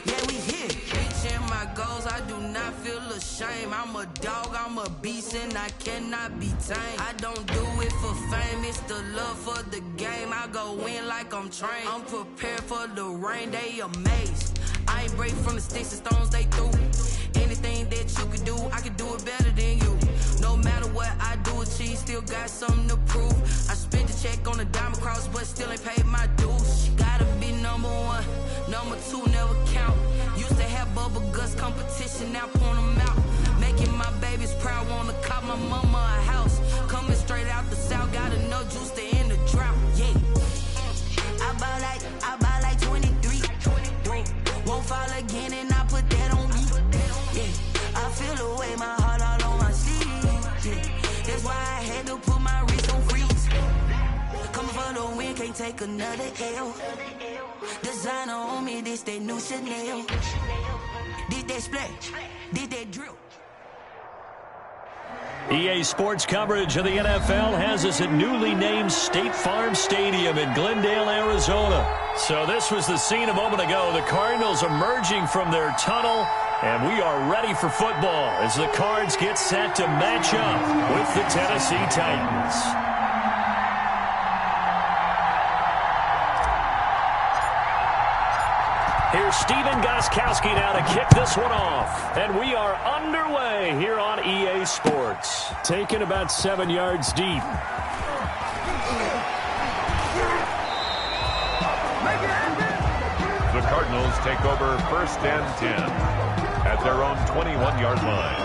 yeah, we here. Reaching my goals, I do not feel ashamed. I'm a dog, I'm a beast, and I cannot be tamed. I don't do it for fame, it's the love for the game. I go in like I'm trained. I'm prepared for the rain, they amazed. I ain't break from the sticks and stones they threw. Anything that you could do, I could do it better than you. No matter what I do, achieve, still got something to prove. I spent the check on the diamond cross, but still ain't paid my dues. Gotta be number one, number two never count. Used to have bubble guts competition, now point them out. Making my babies proud, wanna call my mama a house. Coming straight out the south, gotta know juice to end the drought. Yeah, I buy like 23. Won't fall again and I put that on me. Yeah, I feel away my heart all on my sleeve. Yeah, that's why I had to put my wrist on freeze. Coming for the win, can't take another L. Designer on me, this that new Chanel. Did that splash, did that drill. EA Sports coverage of the NFL has us at newly named State Farm Stadium in Glendale, Arizona. So this was the scene a moment ago. The Cardinals emerging from their tunnel, and we are ready for football as the Cards get set to match up with the Tennessee Titans. Here's Steven Gostkowski now to kick this one off. And we are underway here on EA Sports. Taken about 7 yards deep. The Cardinals take over 1st and 10 at their own 21-yard line.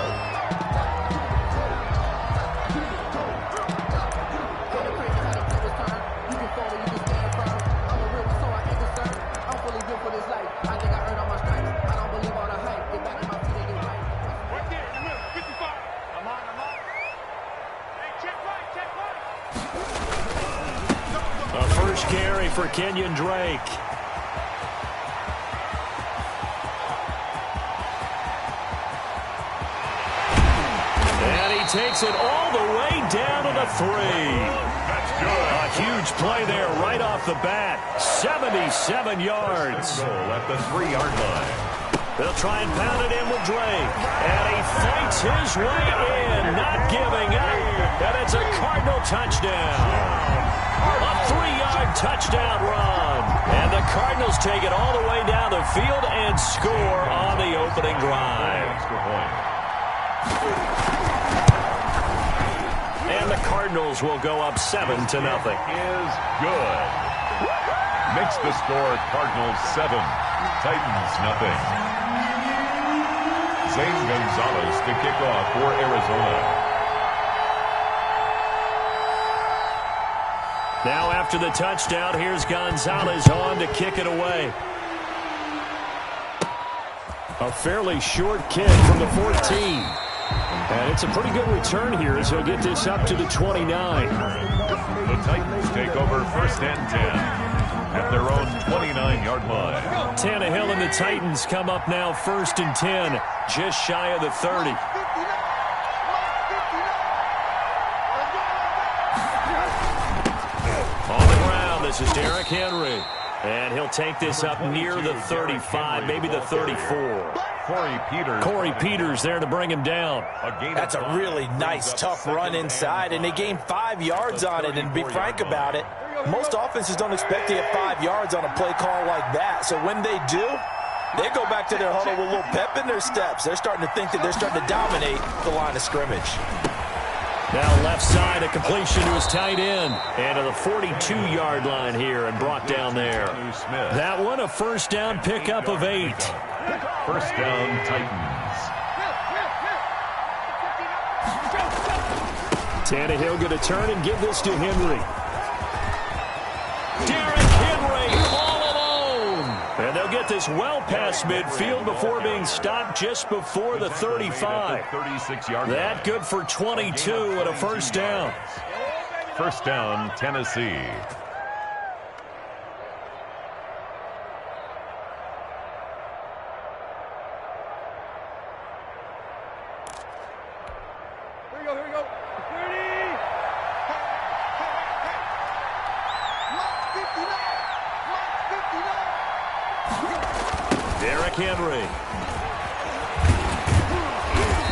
A first carry for Kenyon Drake. And he takes it all the way down to the 3. That's good. A huge play there right off the bat. 77 yards. Goal at the 3-yard line. They'll try and pound it in with Drake. And he fights his way in, not giving up. And it's a Cardinal touchdown. A 3-yard touchdown run. And the Cardinals take it all the way down the field and score on the opening drive. Extra point. And the Cardinals will go up 7-0. Is good. Makes the score Cardinals 7, Titans nothing. Zane Gonzalez to kick off for Arizona. Now after the touchdown, here's Gonzalez on to kick it away. A fairly short kick from the 14. And it's a pretty good return here as he'll get this up to the 29. The Titans take over 1st and 10 at their own 29-yard line. Tannehill and the Titans come up now 1st and 10, just shy of the 30. On the ground, this is Derrick Henry. And he'll take this up near the 35, maybe the 34. Corey Peters there to bring him down. That's a really nice, tough run inside, and they gained 5 yards on it. And to be frank about it, most offenses don't expect to get 5 yards on a play call like that. So when they do, they go back to their huddle with a little pep in their steps. They're starting to think that they're starting to dominate the line of scrimmage. Now left side, a completion to his tight end. And to the 42-yard line here and brought down there. That one, a first down pickup of 8. First down, Titans. Tannehill going to turn and give this to Henry. Derrick Henry all alone. And they'll get this well past midfield before being stopped just before the 35. That good for 22 and a first down. First down, Tennessee. Here we go. 30. Derrick Henry.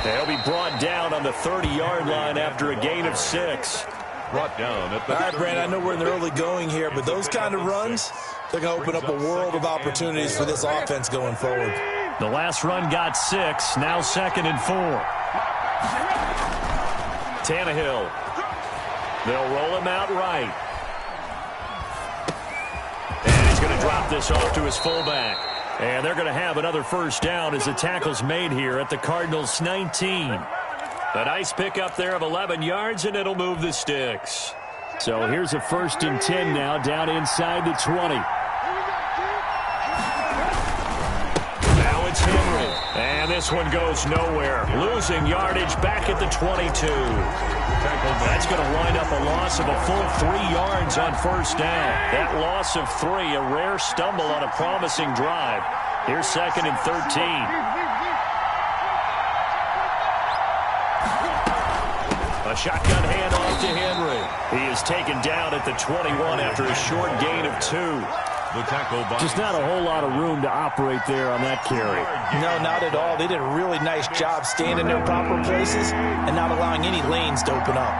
They'll be brought down on the 30-yard line after a gain of 6. Brought down at the All right, Brandon, I know we're in the early going here, but those kind of runs, they're going to open up a world of opportunities for this offense going forward. The last run got 6, now 2nd and 4. Tannehill. They'll roll him out right. And he's going to drop this off to his fullback. And they're going to have another first down as the tackle's made here at the Cardinals' 19. A nice pickup there of 11 yards, and it'll move the sticks. So here's a 1st and 10 now down inside the 20. Now it's Henry. And this one goes nowhere. Losing yardage back at the 22. That's going to wind up a loss of a full 3 yards on first down. That loss of 3, a rare stumble on a promising drive. Here's 2nd and 13. A shotgun handoff to Henry. He is taken down at the 21 after a short gain of 2. The tackle by just not a whole lot of room to operate there on that carry. No, not at all. They did a really nice job staying in their proper places and not allowing any lanes to open up.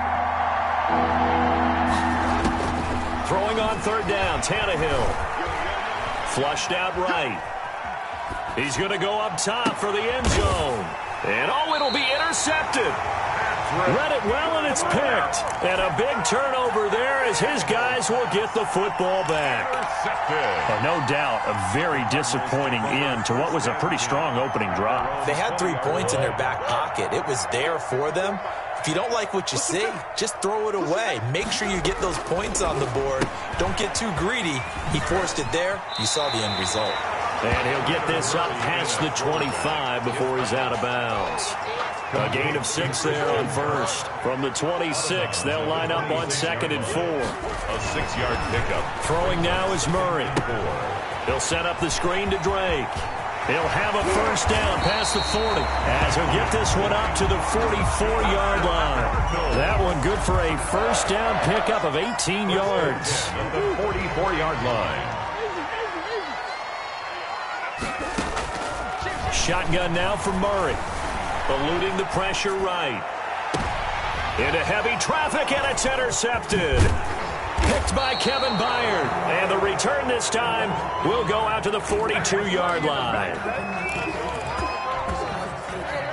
Throwing on 3rd down, Tannehill. Flushed out right. He's going to go up top for the end zone. And, oh, it'll be intercepted. Read it well, and it's picked. And a big turnover there as his guys will get the football back. No doubt, a very disappointing end to what was a pretty strong opening drive. They had 3 points in their back pocket. It was there for them. If you don't like what you see, just throw it away. Make sure you get those points on the board. Don't get too greedy. He forced it there. You saw the end result. And he'll get this up past the 25 before he's out of bounds. A gain of 6 there on first. From the 26, they'll line up on 2nd and 4. A 6-yard pickup. Throwing now is Murray. He'll set up the screen to Drake. He'll have a first down past the 40 as he'll get this one up to the 44-yard line. That one good for a first down pickup of 18 yards. At the 44-yard line. Shotgun now for Murray. Eluding the pressure right. Into heavy traffic, and it's intercepted. Picked by Kevin Byard. And the return this time will go out to the 42-yard line.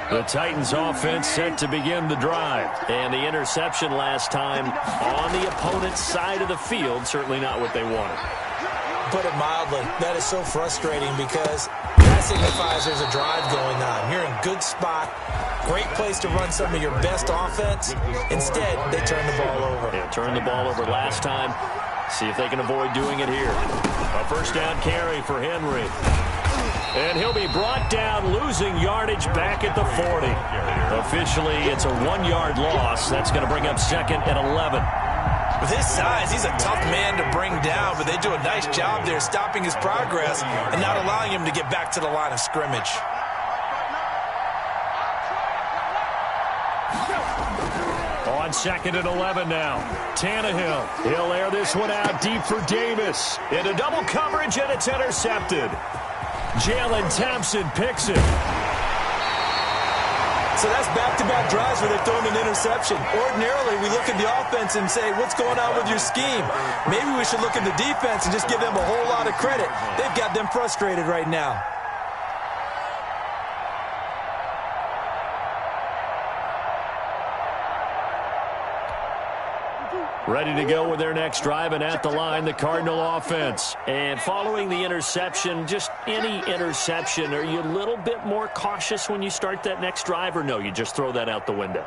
The Titans offense set to begin the drive. And the interception last time on the opponent's side of the field, certainly not what they wanted. Put it mildly, that is so frustrating because that signifies there's a drive going on. You're in a good spot, great place to run some of your best offense. Instead, they turn the ball over. Yeah, turned the ball over last time. See if they can avoid doing it here. A first down carry for Henry. And he'll be brought down, losing yardage back at the 40. Officially, it's a 1-yard loss. That's going to bring up 2nd and 11. With his size, he's a tough man to bring down, but they do a nice job there stopping his progress and not allowing him to get back to the line of scrimmage. On 2nd and 11 now. Tannehill. He'll air this one out deep for Davis. Into double coverage, and it's intercepted. Jalen Thompson picks it. So that's back-to-back drives where they've thrown an interception. Ordinarily, we look at the offense and say, what's going on with your scheme? Maybe we should look at the defense and just give them a whole lot of credit. They've got them frustrated right now. Ready to go with their next drive, and at the line, the Cardinal offense. And following the interception, just any interception, are you a little bit more cautious when you start that next drive, or no, you just throw that out the window?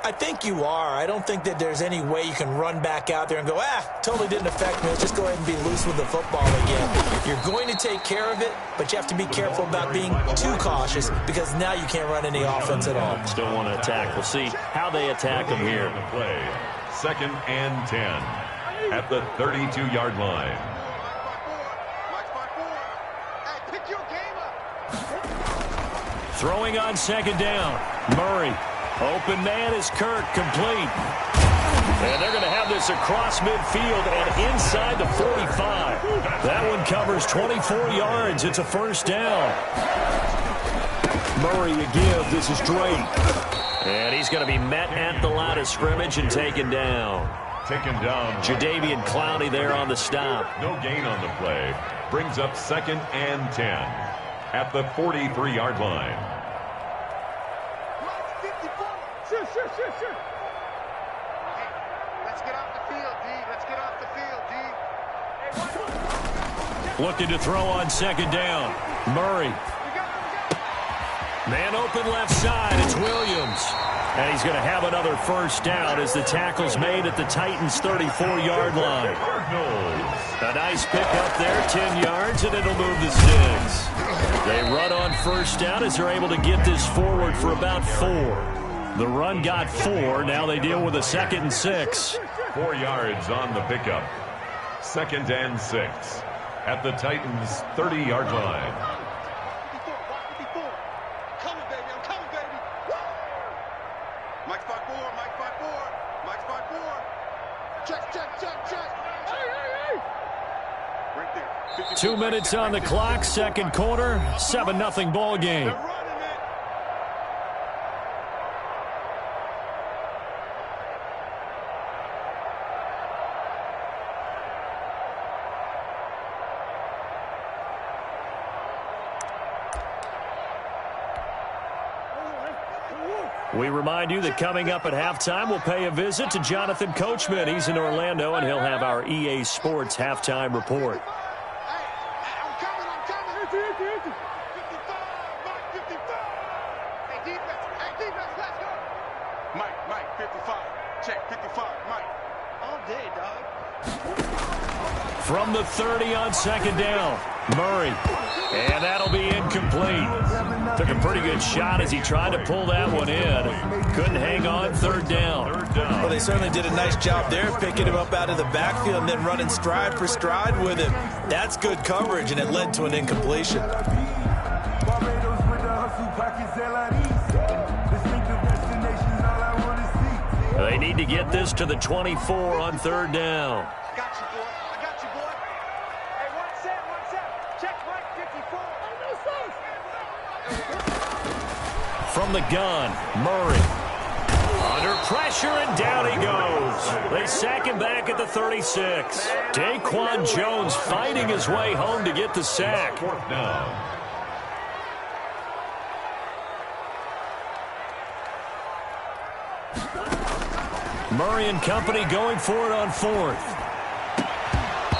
I think you are. I don't think that there's any way you can run back out there and go, totally didn't affect me. Let's just go ahead and be loose with the football again. You're going to take care of it, but you have to be careful about being too cautious because now you can't run any offense at all. Still want to attack. We'll see how they attack them here. Play. 2nd and 10 at the 32-yard line. Throwing on 2nd down. Murray. Open man is Kirk, complete. And they're going to have this across midfield and inside the 45. That one covers 24 yards. It's a first down. Murray again. This is Drake. And he's going to be met at the line of scrimmage and taken down. Taken down. Jadeveon Clowney there on the stop. No gain on the play. Brings up 2nd and 10 at the 43-yard line. Sure. Hey, let's get off the field, D. Let's get off the field, D. Looking to throw on 2nd down. Murray. Man open left side. It's Williams. And he's going to have another first down as the tackle's made at the Titans' 34-yard line. A nice pickup there, 10 yards, and it'll move the sticks. They run on first down as they're able to get this forward for about 4. The run got 4. Now they deal with a 2nd and 6. 4 yards on the pickup. 2nd and 6 at the Titans' 30-yard line. Right there. 2 minutes on the clock, second quarter, 7-0 ball game. We remind you that coming up at halftime, we'll pay a visit to Jonathan Coachman. He's in Orlando, and he'll have our EA Sports halftime report. Mike, 55. Check, 55. Mike. All day, dog. From the 30 on second down, Murray. And that'll be incomplete. Took a pretty good shot as he tried to pull that one in. Couldn't hang on third down. Well, they certainly did a nice job there, picking him up out of the backfield and then running stride for stride with him. That's good coverage, and it led to an incompletion. They need to get this to the 24 on third down. I got you, boy. I got you, boy. Hey, one set. Check right, 54. From the gun, Murray. Under pressure, and down he goes. They sack him back at the 36. Daquan Jones fighting his way home to get the sack. Fourth down. Murray and company going for it on fourth.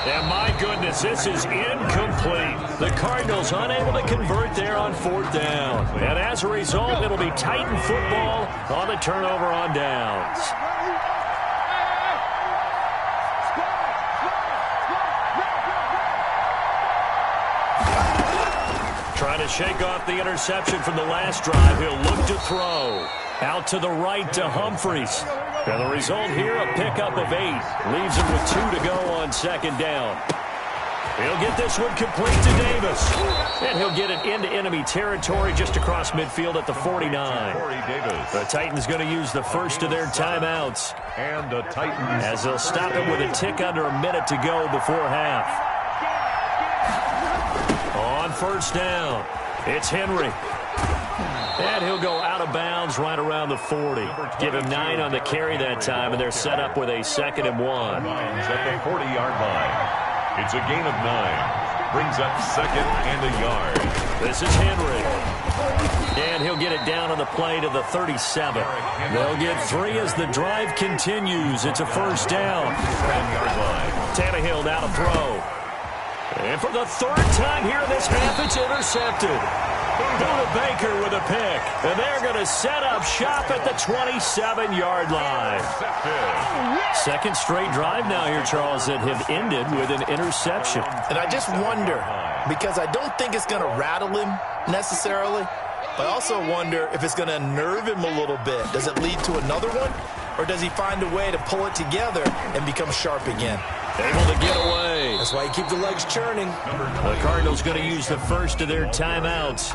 And my goodness, this is incomplete. The Cardinals unable to convert there on fourth down. And as a result, it'll be Titan football on the turnover on downs. Trying to shake off the interception from the last drive. He'll look to throw. Out to the right to Humphries. And the result here, a pickup of 8. Leaves him with 2 to go on second down. He'll get this one complete to Davis. And he'll get it into enemy territory just across midfield at the 49. The Titans going to use the first of their timeouts. And the Titans, as they'll stop it with a tick under a minute to go before half. On first down, it's Henry. And he'll go out of bounds right around the 40. Give him 9 on the carry that time, and they're set up with a 2nd and 1. At the 40-yard line. It's a gain of 9. Brings up 2nd and a yard. This is Henry. And he'll get it down on the play to the 37. They'll get 3 as the drive continues. It's a first down. 10-yard line. Tannehill now to throw. And for the 3rd time here in this half, it's intercepted. Buda Baker with a pick. And they're going to set up shop at the 27-yard line. 2nd straight drive now here, Charles, that have ended with an interception. And I just wonder, because I don't think it's going to rattle him necessarily, but I also wonder if it's going to unnerve him a little bit. Does it lead to another one? Or does he find a way to pull it together and become sharp again? Able to get away. That's why you keep the legs churning. The Cardinals going to use the first of their timeouts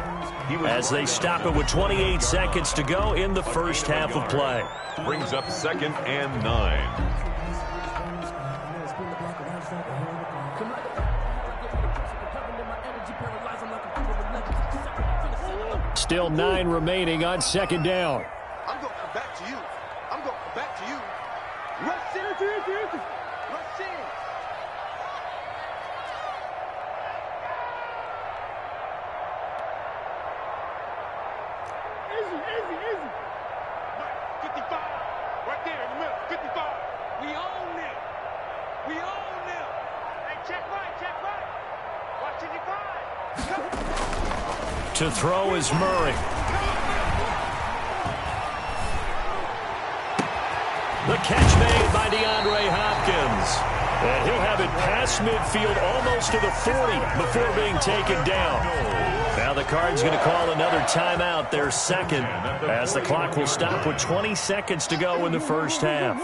as they stop it with 28 seconds to go in the first half of play. Brings up 2nd and 9. Still 9 remaining on second down. I'm going to come back to you. I'm going to come back to you. Rush in. Rush in. Easy. 55. Right there in the middle. 55. We own them. Hey, check right. Watch 55. To throw is Murray. The catch made by DeAndre Hopkins. And he'll have it past midfield almost to the 40 before being taken down. Now the Cards going to call another timeout, their 2nd, as the clock will stop with 20 seconds to go in the first half.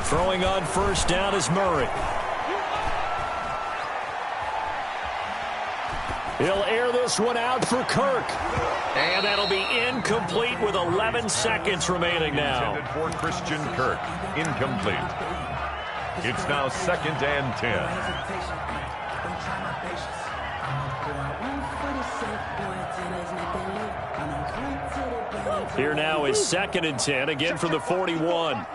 Throwing on first down is Murray. He'll air this one out for Kirk. And that'll be incomplete with 11 seconds remaining now. Intended for Christian Kirk. Incomplete. It's now 2nd and 10. Here now is 2nd and 10, again from the 41.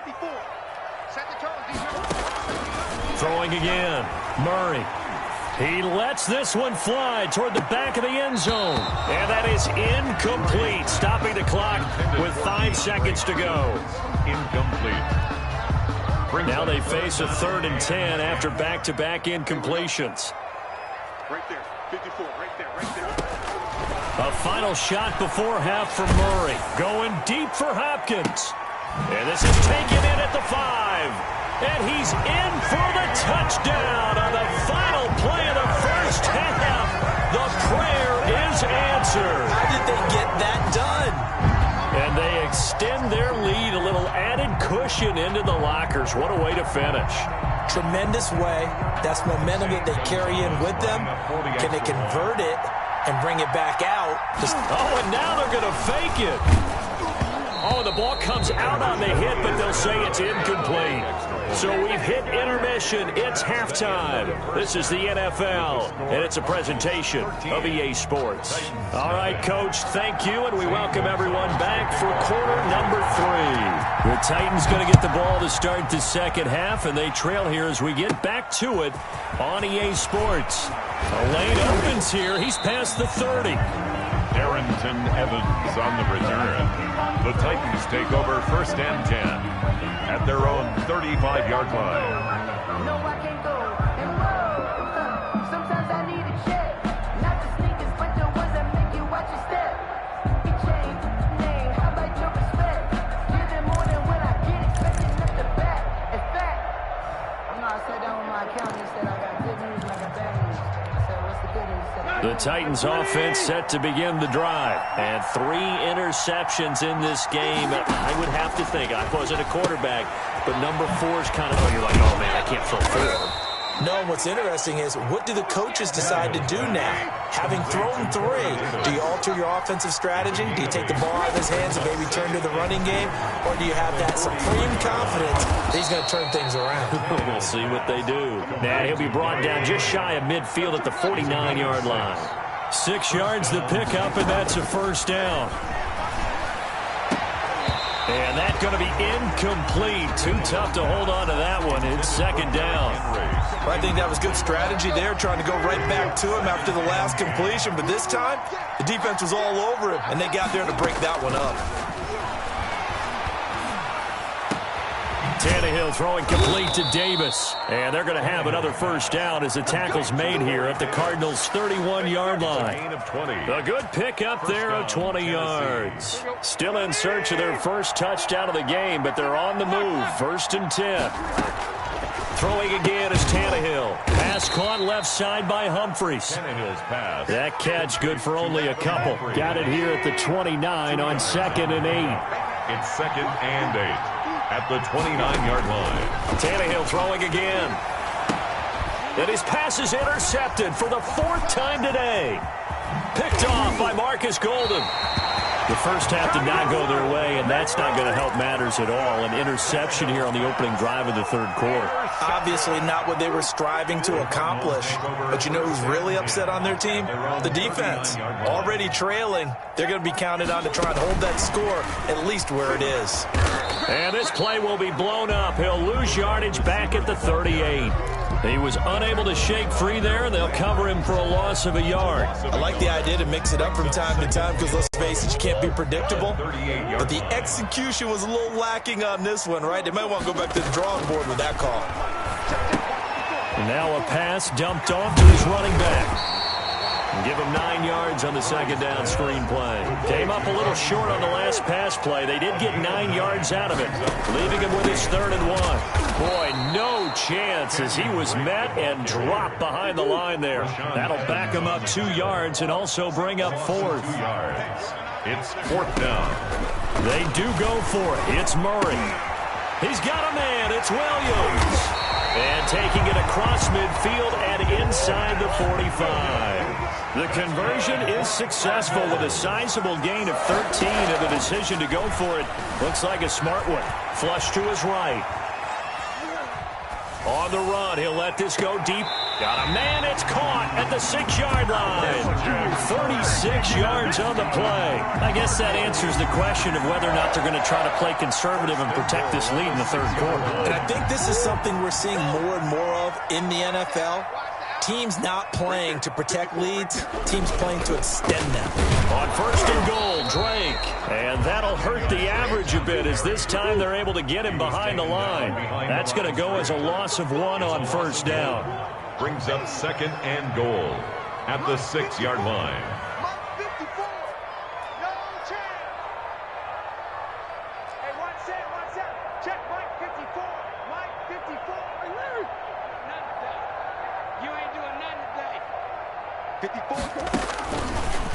Throwing again, Murray. He lets this one fly toward the back of the end zone. And that is incomplete, stopping the clock with 5 seconds to go. Incomplete. Now they face a 3rd and 10 after back-to-back incompletions. Right there, 54, right there. A final shot before half for Murray. Going deep for Hopkins. And this is taken in at the 5. And he's in for the touchdown on the final play of the first half. The prayer is answered. How did they get that done? And they extend their lead, a little added cushion into the lockers. What a way to finish. Tremendous way. That's momentum that they carry in with them. Can they convert it and bring it back out? Oh, and now they're going to fake it. Oh, the ball comes out on the hit, but they'll say it's incomplete. So we've hit intermission. It's halftime. This is the NFL, and it's a presentation of EA Sports. All right, Coach, thank you, and we welcome everyone back for quarter number 3. The Titans going to get the ball to start the second half, and they trail here as we get back to it on EA Sports. A lane opens here. He's past the 30. Darrington Evans on the return. The Titans take over 1st and 10 at their own 35-yard line. No, I can't go. And whoa, sometimes I need a check. Not the sneakers, but the ones that make you watch your step. You change name, how about your respect? Give them more than what I get, expecting up the back. In fact, I sat down with my accountant and said I got good news and I got bad news. I said, what's the good news? The Titans offense set to begin the drive. And 3 interceptions in this game. I would have to think, I wasn't a quarterback, but number 4 is kind of, you're like, oh man, I can't throw 4. No, what's interesting is, what do the coaches decide to do now? Having thrown 3, do you alter your offensive strategy? Do you take the ball out of his hands and maybe turn to the running game? Or do you have that supreme confidence that he's going to turn things around? We'll see what they do. Now he'll be brought down just shy of midfield at the 49-yard line. 6 yards the pickup, and that's a first down. And that's going to be incomplete. Too tough to hold on to that one. It's second down. Well, I think that was good strategy there, trying to go right back to him after the last completion. But this time, the defense was all over him, and they got there to break that one up. Tannehill throwing complete to Davis. And they're going to have another first down as the tackle's made here at the Cardinals' 31-yard line. A good pickup there of 20 yards. Still in search of their first touchdown of the game, but they're on the move. 1st and 10. Throwing again is Tannehill. Pass caught left side by Humphries. Tannehill's pass. That catch good for only a couple. Got it here at the 29 on 2nd and 8. It's 2nd and 8. At the 29-yard line. Tannehill throwing again. And his pass is intercepted for the 4th time today. Picked off by Marcus Golden. The first half did not go their way, and that's not going to help matters at all. An interception here on the opening drive of the 3rd quarter. Obviously not what they were striving to accomplish. But you know who's really upset on their team? The defense. Already trailing. They're going to be counted on to try and hold that score at least where it is. And this play will be blown up. He'll lose yardage back at the 38. He was unable to shake free there, and they'll cover him for a loss of a yard. I like the idea to mix it up from time to time because, let's face it, you can't be predictable. But the execution was a little lacking on this one, right? They might want to go back to the drawing board with that call. And now a pass dumped off to his running back. Give him 9 yards on the 2nd down screen play. Came up a little short on the last pass play. They did get 9 yards out of it, leaving him with his 3rd and 1. Boy, no chance as he was met and dropped behind the line there. That'll back him up 2 yards and also bring up 4th. 2 yards. It's 4th down. They do go for it. It's Murray. He's got a man. It's Williams. And taking it across midfield and inside the 45. The conversion is successful with a sizable gain of 13, and the decision to go for it looks like a smart one. Flush to his right. On the run, he'll let this go deep. Got a man, it's caught at the 6-yard line. 36 yards on the play. I guess that answers the question of whether or not they're going to try to play conservative and protect this lead in the 3rd quarter. And I think this is something we're seeing more and more of in the NFL. Teams not playing to protect leads, teams playing to extend them. On first and goal, Drake. And that'll hurt the average a bit as this time they're able to get him behind the line. That's going to go as a loss of 1 on first down. Brings up second and goal at the 6-yard line.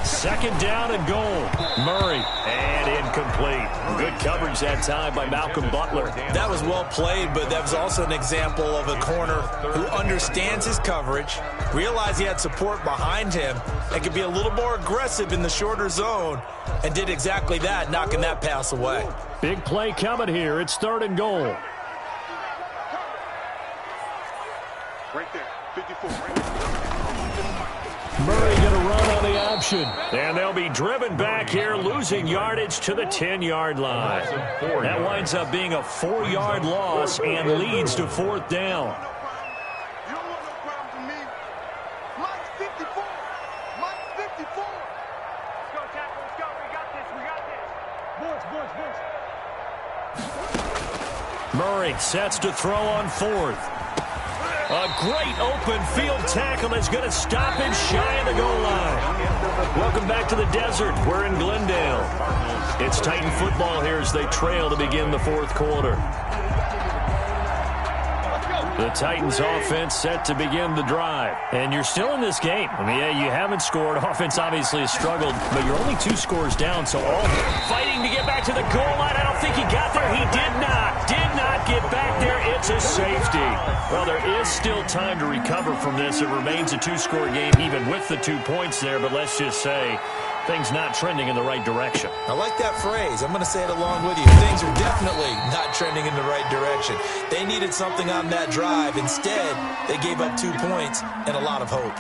Second down and goal. Murray. And incomplete. Good coverage that time by Malcolm Butler. That was well played, but that was also an example of a corner who understands his coverage, realized he had support behind him, and could be a little more aggressive in the shorter zone, and did exactly that, knocking that pass away. Big play coming here. It's third and goal. Right there, 54. Murray going to run on the option. And they'll be driven back here, losing yardage to the 10-yard line. That winds up being a 4-yard loss and leads to fourth down. You don't want no problem from me. Mike's 54. Mike's 54. Let's go, tackle. Let's go. We got this. We got this. Boys. Murray sets to throw on fourth. A great open field tackle is going to stop him shy of the goal line. Welcome back to the desert. We're in Glendale. It's Titan football here as they trail to begin the fourth quarter. The Titans offense set to begin the drive. And you're still in this game. I mean, yeah, you haven't scored. Offense obviously has struggled, but you're only 2 scores down, so all fighting to get back to the goal line. I don't think he got there. He did not get back there. It's a safety. Well, there is still time to recover from this. It remains a 2-score game even with the 2 points there, but let's just say things not trending in the right direction. I like that phrase. I'm going to say it along with you. Things are definitely not trending in the right direction. They needed something on that drive. Instead, they gave up 2 points and a lot of hope.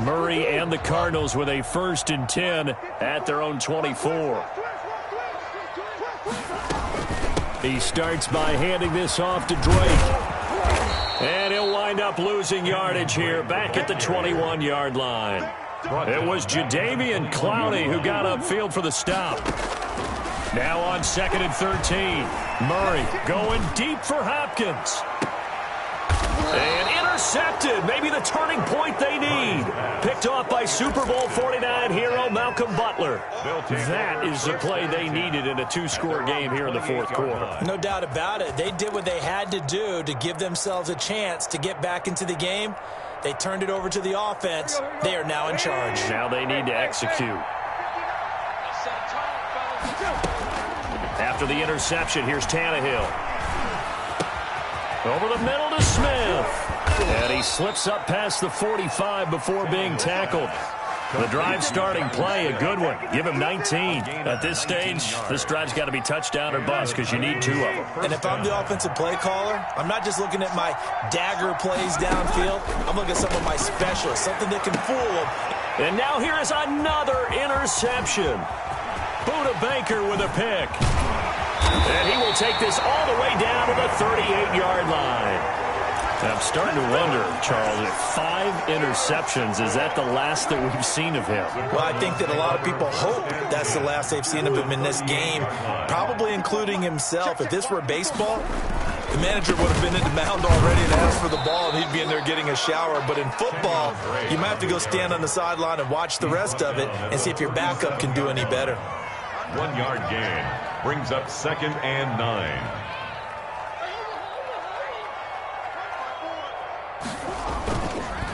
Murray and the Cardinals with a 1st and 10 at their own 24. He starts by handing this off to Drake. And he'll wind up losing yardage here back at the 21-yard line. It was Jadeveon Clowney who got upfield for the stop. Now on 2nd and 13. Murray going deep for Hopkins. And intercepted. Maybe the turning point they need. Picked off by Super Bowl 49 hero Malcolm Butler. That is the play they needed in a 2-score game here in the fourth quarter. No doubt about it. They did what they had to do to give themselves a chance to get back into the game. They turned it over to the offense. They are now in charge. Now they need to execute. After the interception, here's Tannehill. Over the middle to Smith. And he slips up past the 45 before being tackled. The drive starting play, a good one. Give him 19. At this stage, this drive's got to be touchdown or bust because you need 2 of them. And if I'm the offensive play caller, I'm not just looking at my dagger plays downfield. I'm looking at some of my specialists, something that can fool them. And now here is another interception. Buda Baker with a pick. And he will take this all the way down to the 38-yard line. I'm starting to wonder, Charles, if 5 interceptions, is that the last that we've seen of him? Well, I think that a lot of people hope that's the last they've seen of him in this game, probably including himself. If this were baseball, the manager would have been in the mound already and asked for the ball, and he'd be in there getting a shower. But in football, you might have to go stand on the sideline and watch the rest of it and see if your backup can do any better. 1-yard gain brings up 2nd and 9.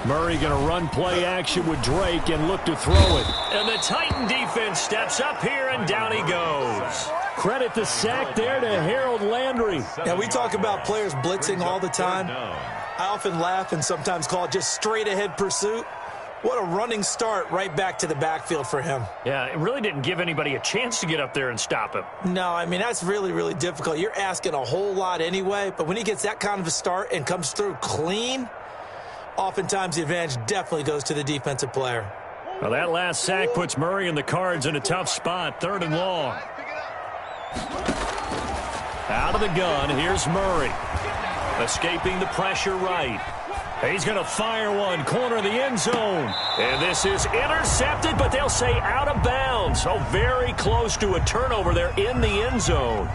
Murray going to run play action with Drake and look to throw it. And the Titan defense steps up here, and down he goes. Credit the sack there to Harold Landry. Now, we talk about players blitzing all the time. I often laugh and sometimes call it just straight-ahead pursuit. What a running start right back to the backfield for him. Yeah, it really didn't give anybody a chance to get up there and stop him. No, I mean, that's really, really difficult. You're asking a whole lot anyway, but when he gets that kind of a start and comes through clean, oftentimes the advantage definitely goes to the defensive player. Well, that last sack puts Murray and the Cards in a tough spot. 3rd and long. Out of the gun, here's Murray. Escaping the pressure right. He's going to fire one, corner of the end zone. And this is intercepted, but they'll say out of bounds. So very close to a turnover there in the end zone.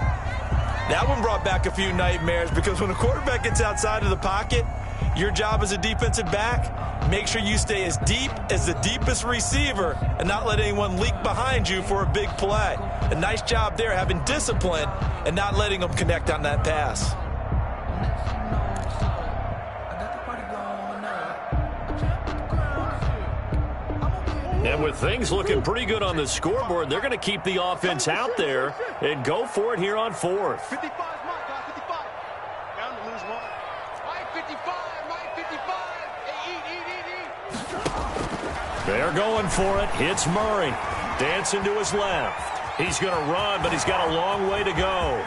That one brought back a few nightmares because when a quarterback gets outside of the pocket, your job as a defensive back, make sure you stay as deep as the deepest receiver and not let anyone leak behind you for a big play. A nice job there having discipline and not letting them connect on that pass. And with things looking pretty good on the scoreboard, they're going to keep the offense out there and go for it here on 4th. 55 is mine, guys. 55. Bound to lose one. Mike 55. Mike 55. Hey, eat. They're going for it. Hits Murray. Dancing to his left. He's going to run, but he's got a long way to go.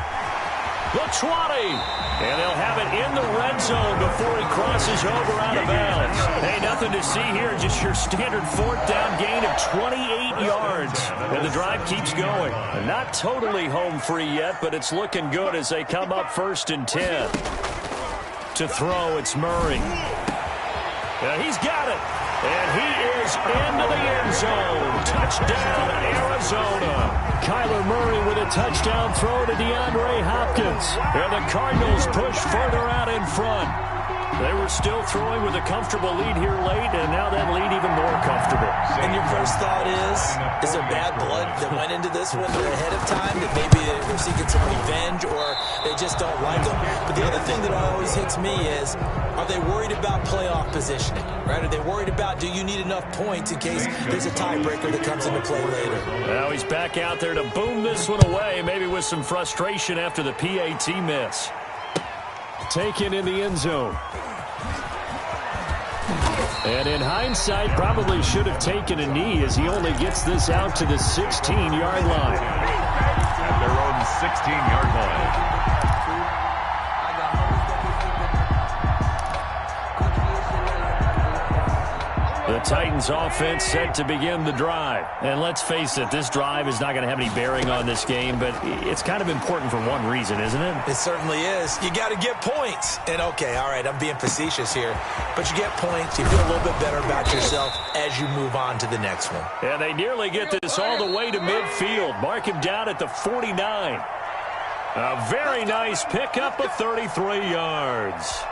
The 20. And they'll have it in the red zone before he crosses over out of bounds. Hey, nothing to see here. Just your standard 4th down gain of 28 yards. And the drive keeps going. Not totally home free yet, but it's looking good as they come up 1st and 10. To throw, it's Murray. He's got it. And he is into the end zone. Touchdown, Arizona. Kyler Murray with a touchdown throw to DeAndre Hopkins. And the Cardinals push further out in front. They were still throwing with a comfortable lead here late, and now that lead even more comfortable. And your first thought is there bad blood that went into this one ahead of time, that maybe they're seeking some revenge or they just don't like them? But the other thing that always hits me is, are they worried about playoff positioning, right? Are they worried about, do you need enough points in case there's a tiebreaker that comes into play later? Now he's back out there to boom this one away, maybe with some frustration after the PAT miss. Taken in the end zone. And in hindsight, probably should have taken a knee as he only gets this out to the 16-yard line. At their own 16-yard line. The Titans offense set to begin the drive. And let's face it, this drive is not going to have any bearing on this game, but it's kind of important for one reason, isn't it? It certainly is. You got to get points. And okay, all right, I'm being facetious here, but you get points, you feel a little bit better about yourself as you move on to the next one. And they nearly get this all the way to midfield. Mark him down at the 49. A very nice pickup of 33 yards.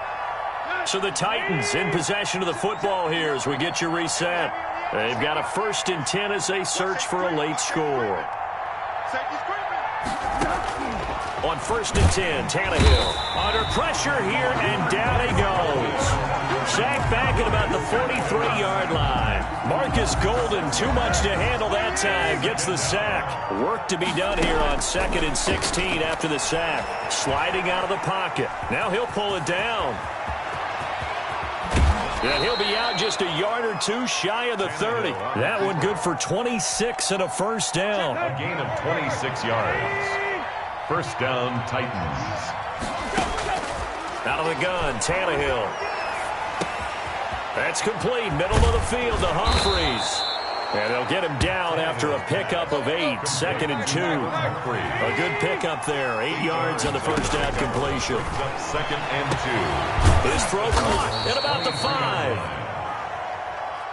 So the Titans in possession of the football here as we get you reset. They've got a 1st and 10 as they search for a late score. On 1st and 10, Tannehill under pressure here, and down he goes. Sacked back at about the 43-yard line. Marcus Golden, too much to handle that time, gets the sack. Work to be done here on 2nd and 16 after the sack. Sliding out of the pocket. Now he'll pull it down. And he'll be out just a yard or two shy of the 30. That one good for 26 and a 1st down. A gain of 26 yards. 1st down, Titans. Out of the gun, Tannehill. That's complete. Middle of the field to Humphreys. And they'll get him down after a pickup of 8. 2nd and 2. A good pickup there. 8 yards on the 1st down completion. 2nd and 2. His throw caught at about the 5.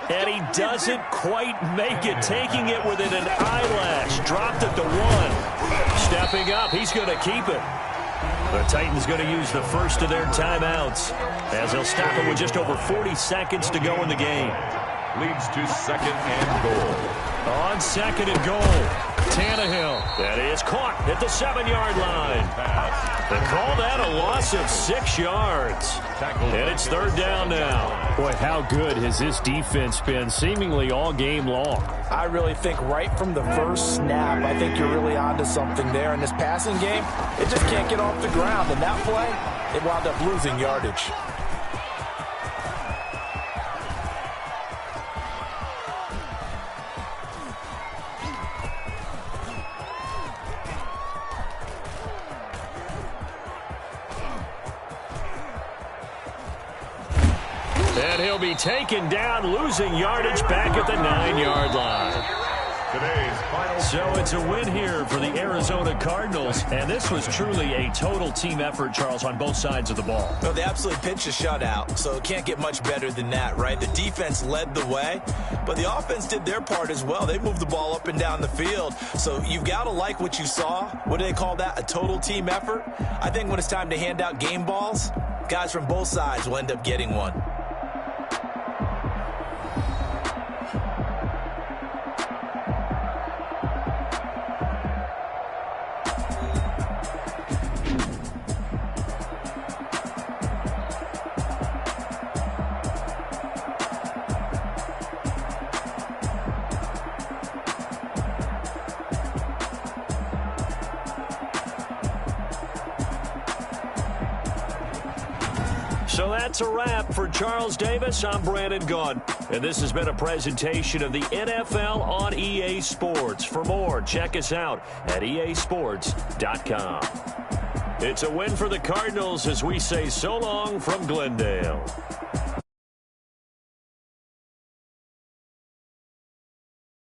And he doesn't quite make it, taking it within an eyelash. Dropped at the 1. Stepping up, he's going to keep it. The Titans going to use the first of their timeouts as they'll stop it with just over 40 seconds to go in the game. Leads to 2nd and goal. On 2nd and goal, Tannehill. That is caught at the 7-yard line. They call that a loss of 6 yards. And it's 3rd down now. Boy, how good has this defense been seemingly all game long? I really think right from the first snap, I think you're really onto something there. In this passing game, it just can't get off the ground. And that play, it wound up losing yardage. And he'll be taken down, losing yardage back at the 9-yard line. So it's a win here for the Arizona Cardinals, and this was truly a total team effort, Charles, on both sides of the ball. Well, they absolutely pitched a shutout, so it can't get much better than that, right? The defense led the way, but the offense did their part as well. They moved the ball up and down the field, so you've got to like what you saw. What do they call that? A total team effort? I think when it's time to hand out game balls, guys from both sides will end up getting one. So that's a wrap for Charles Davis. I'm Brandon Gaudin, and this has been a presentation of the NFL on EA Sports. For more, check us out at easports.com. It's a win for the Cardinals as we say so long from Glendale.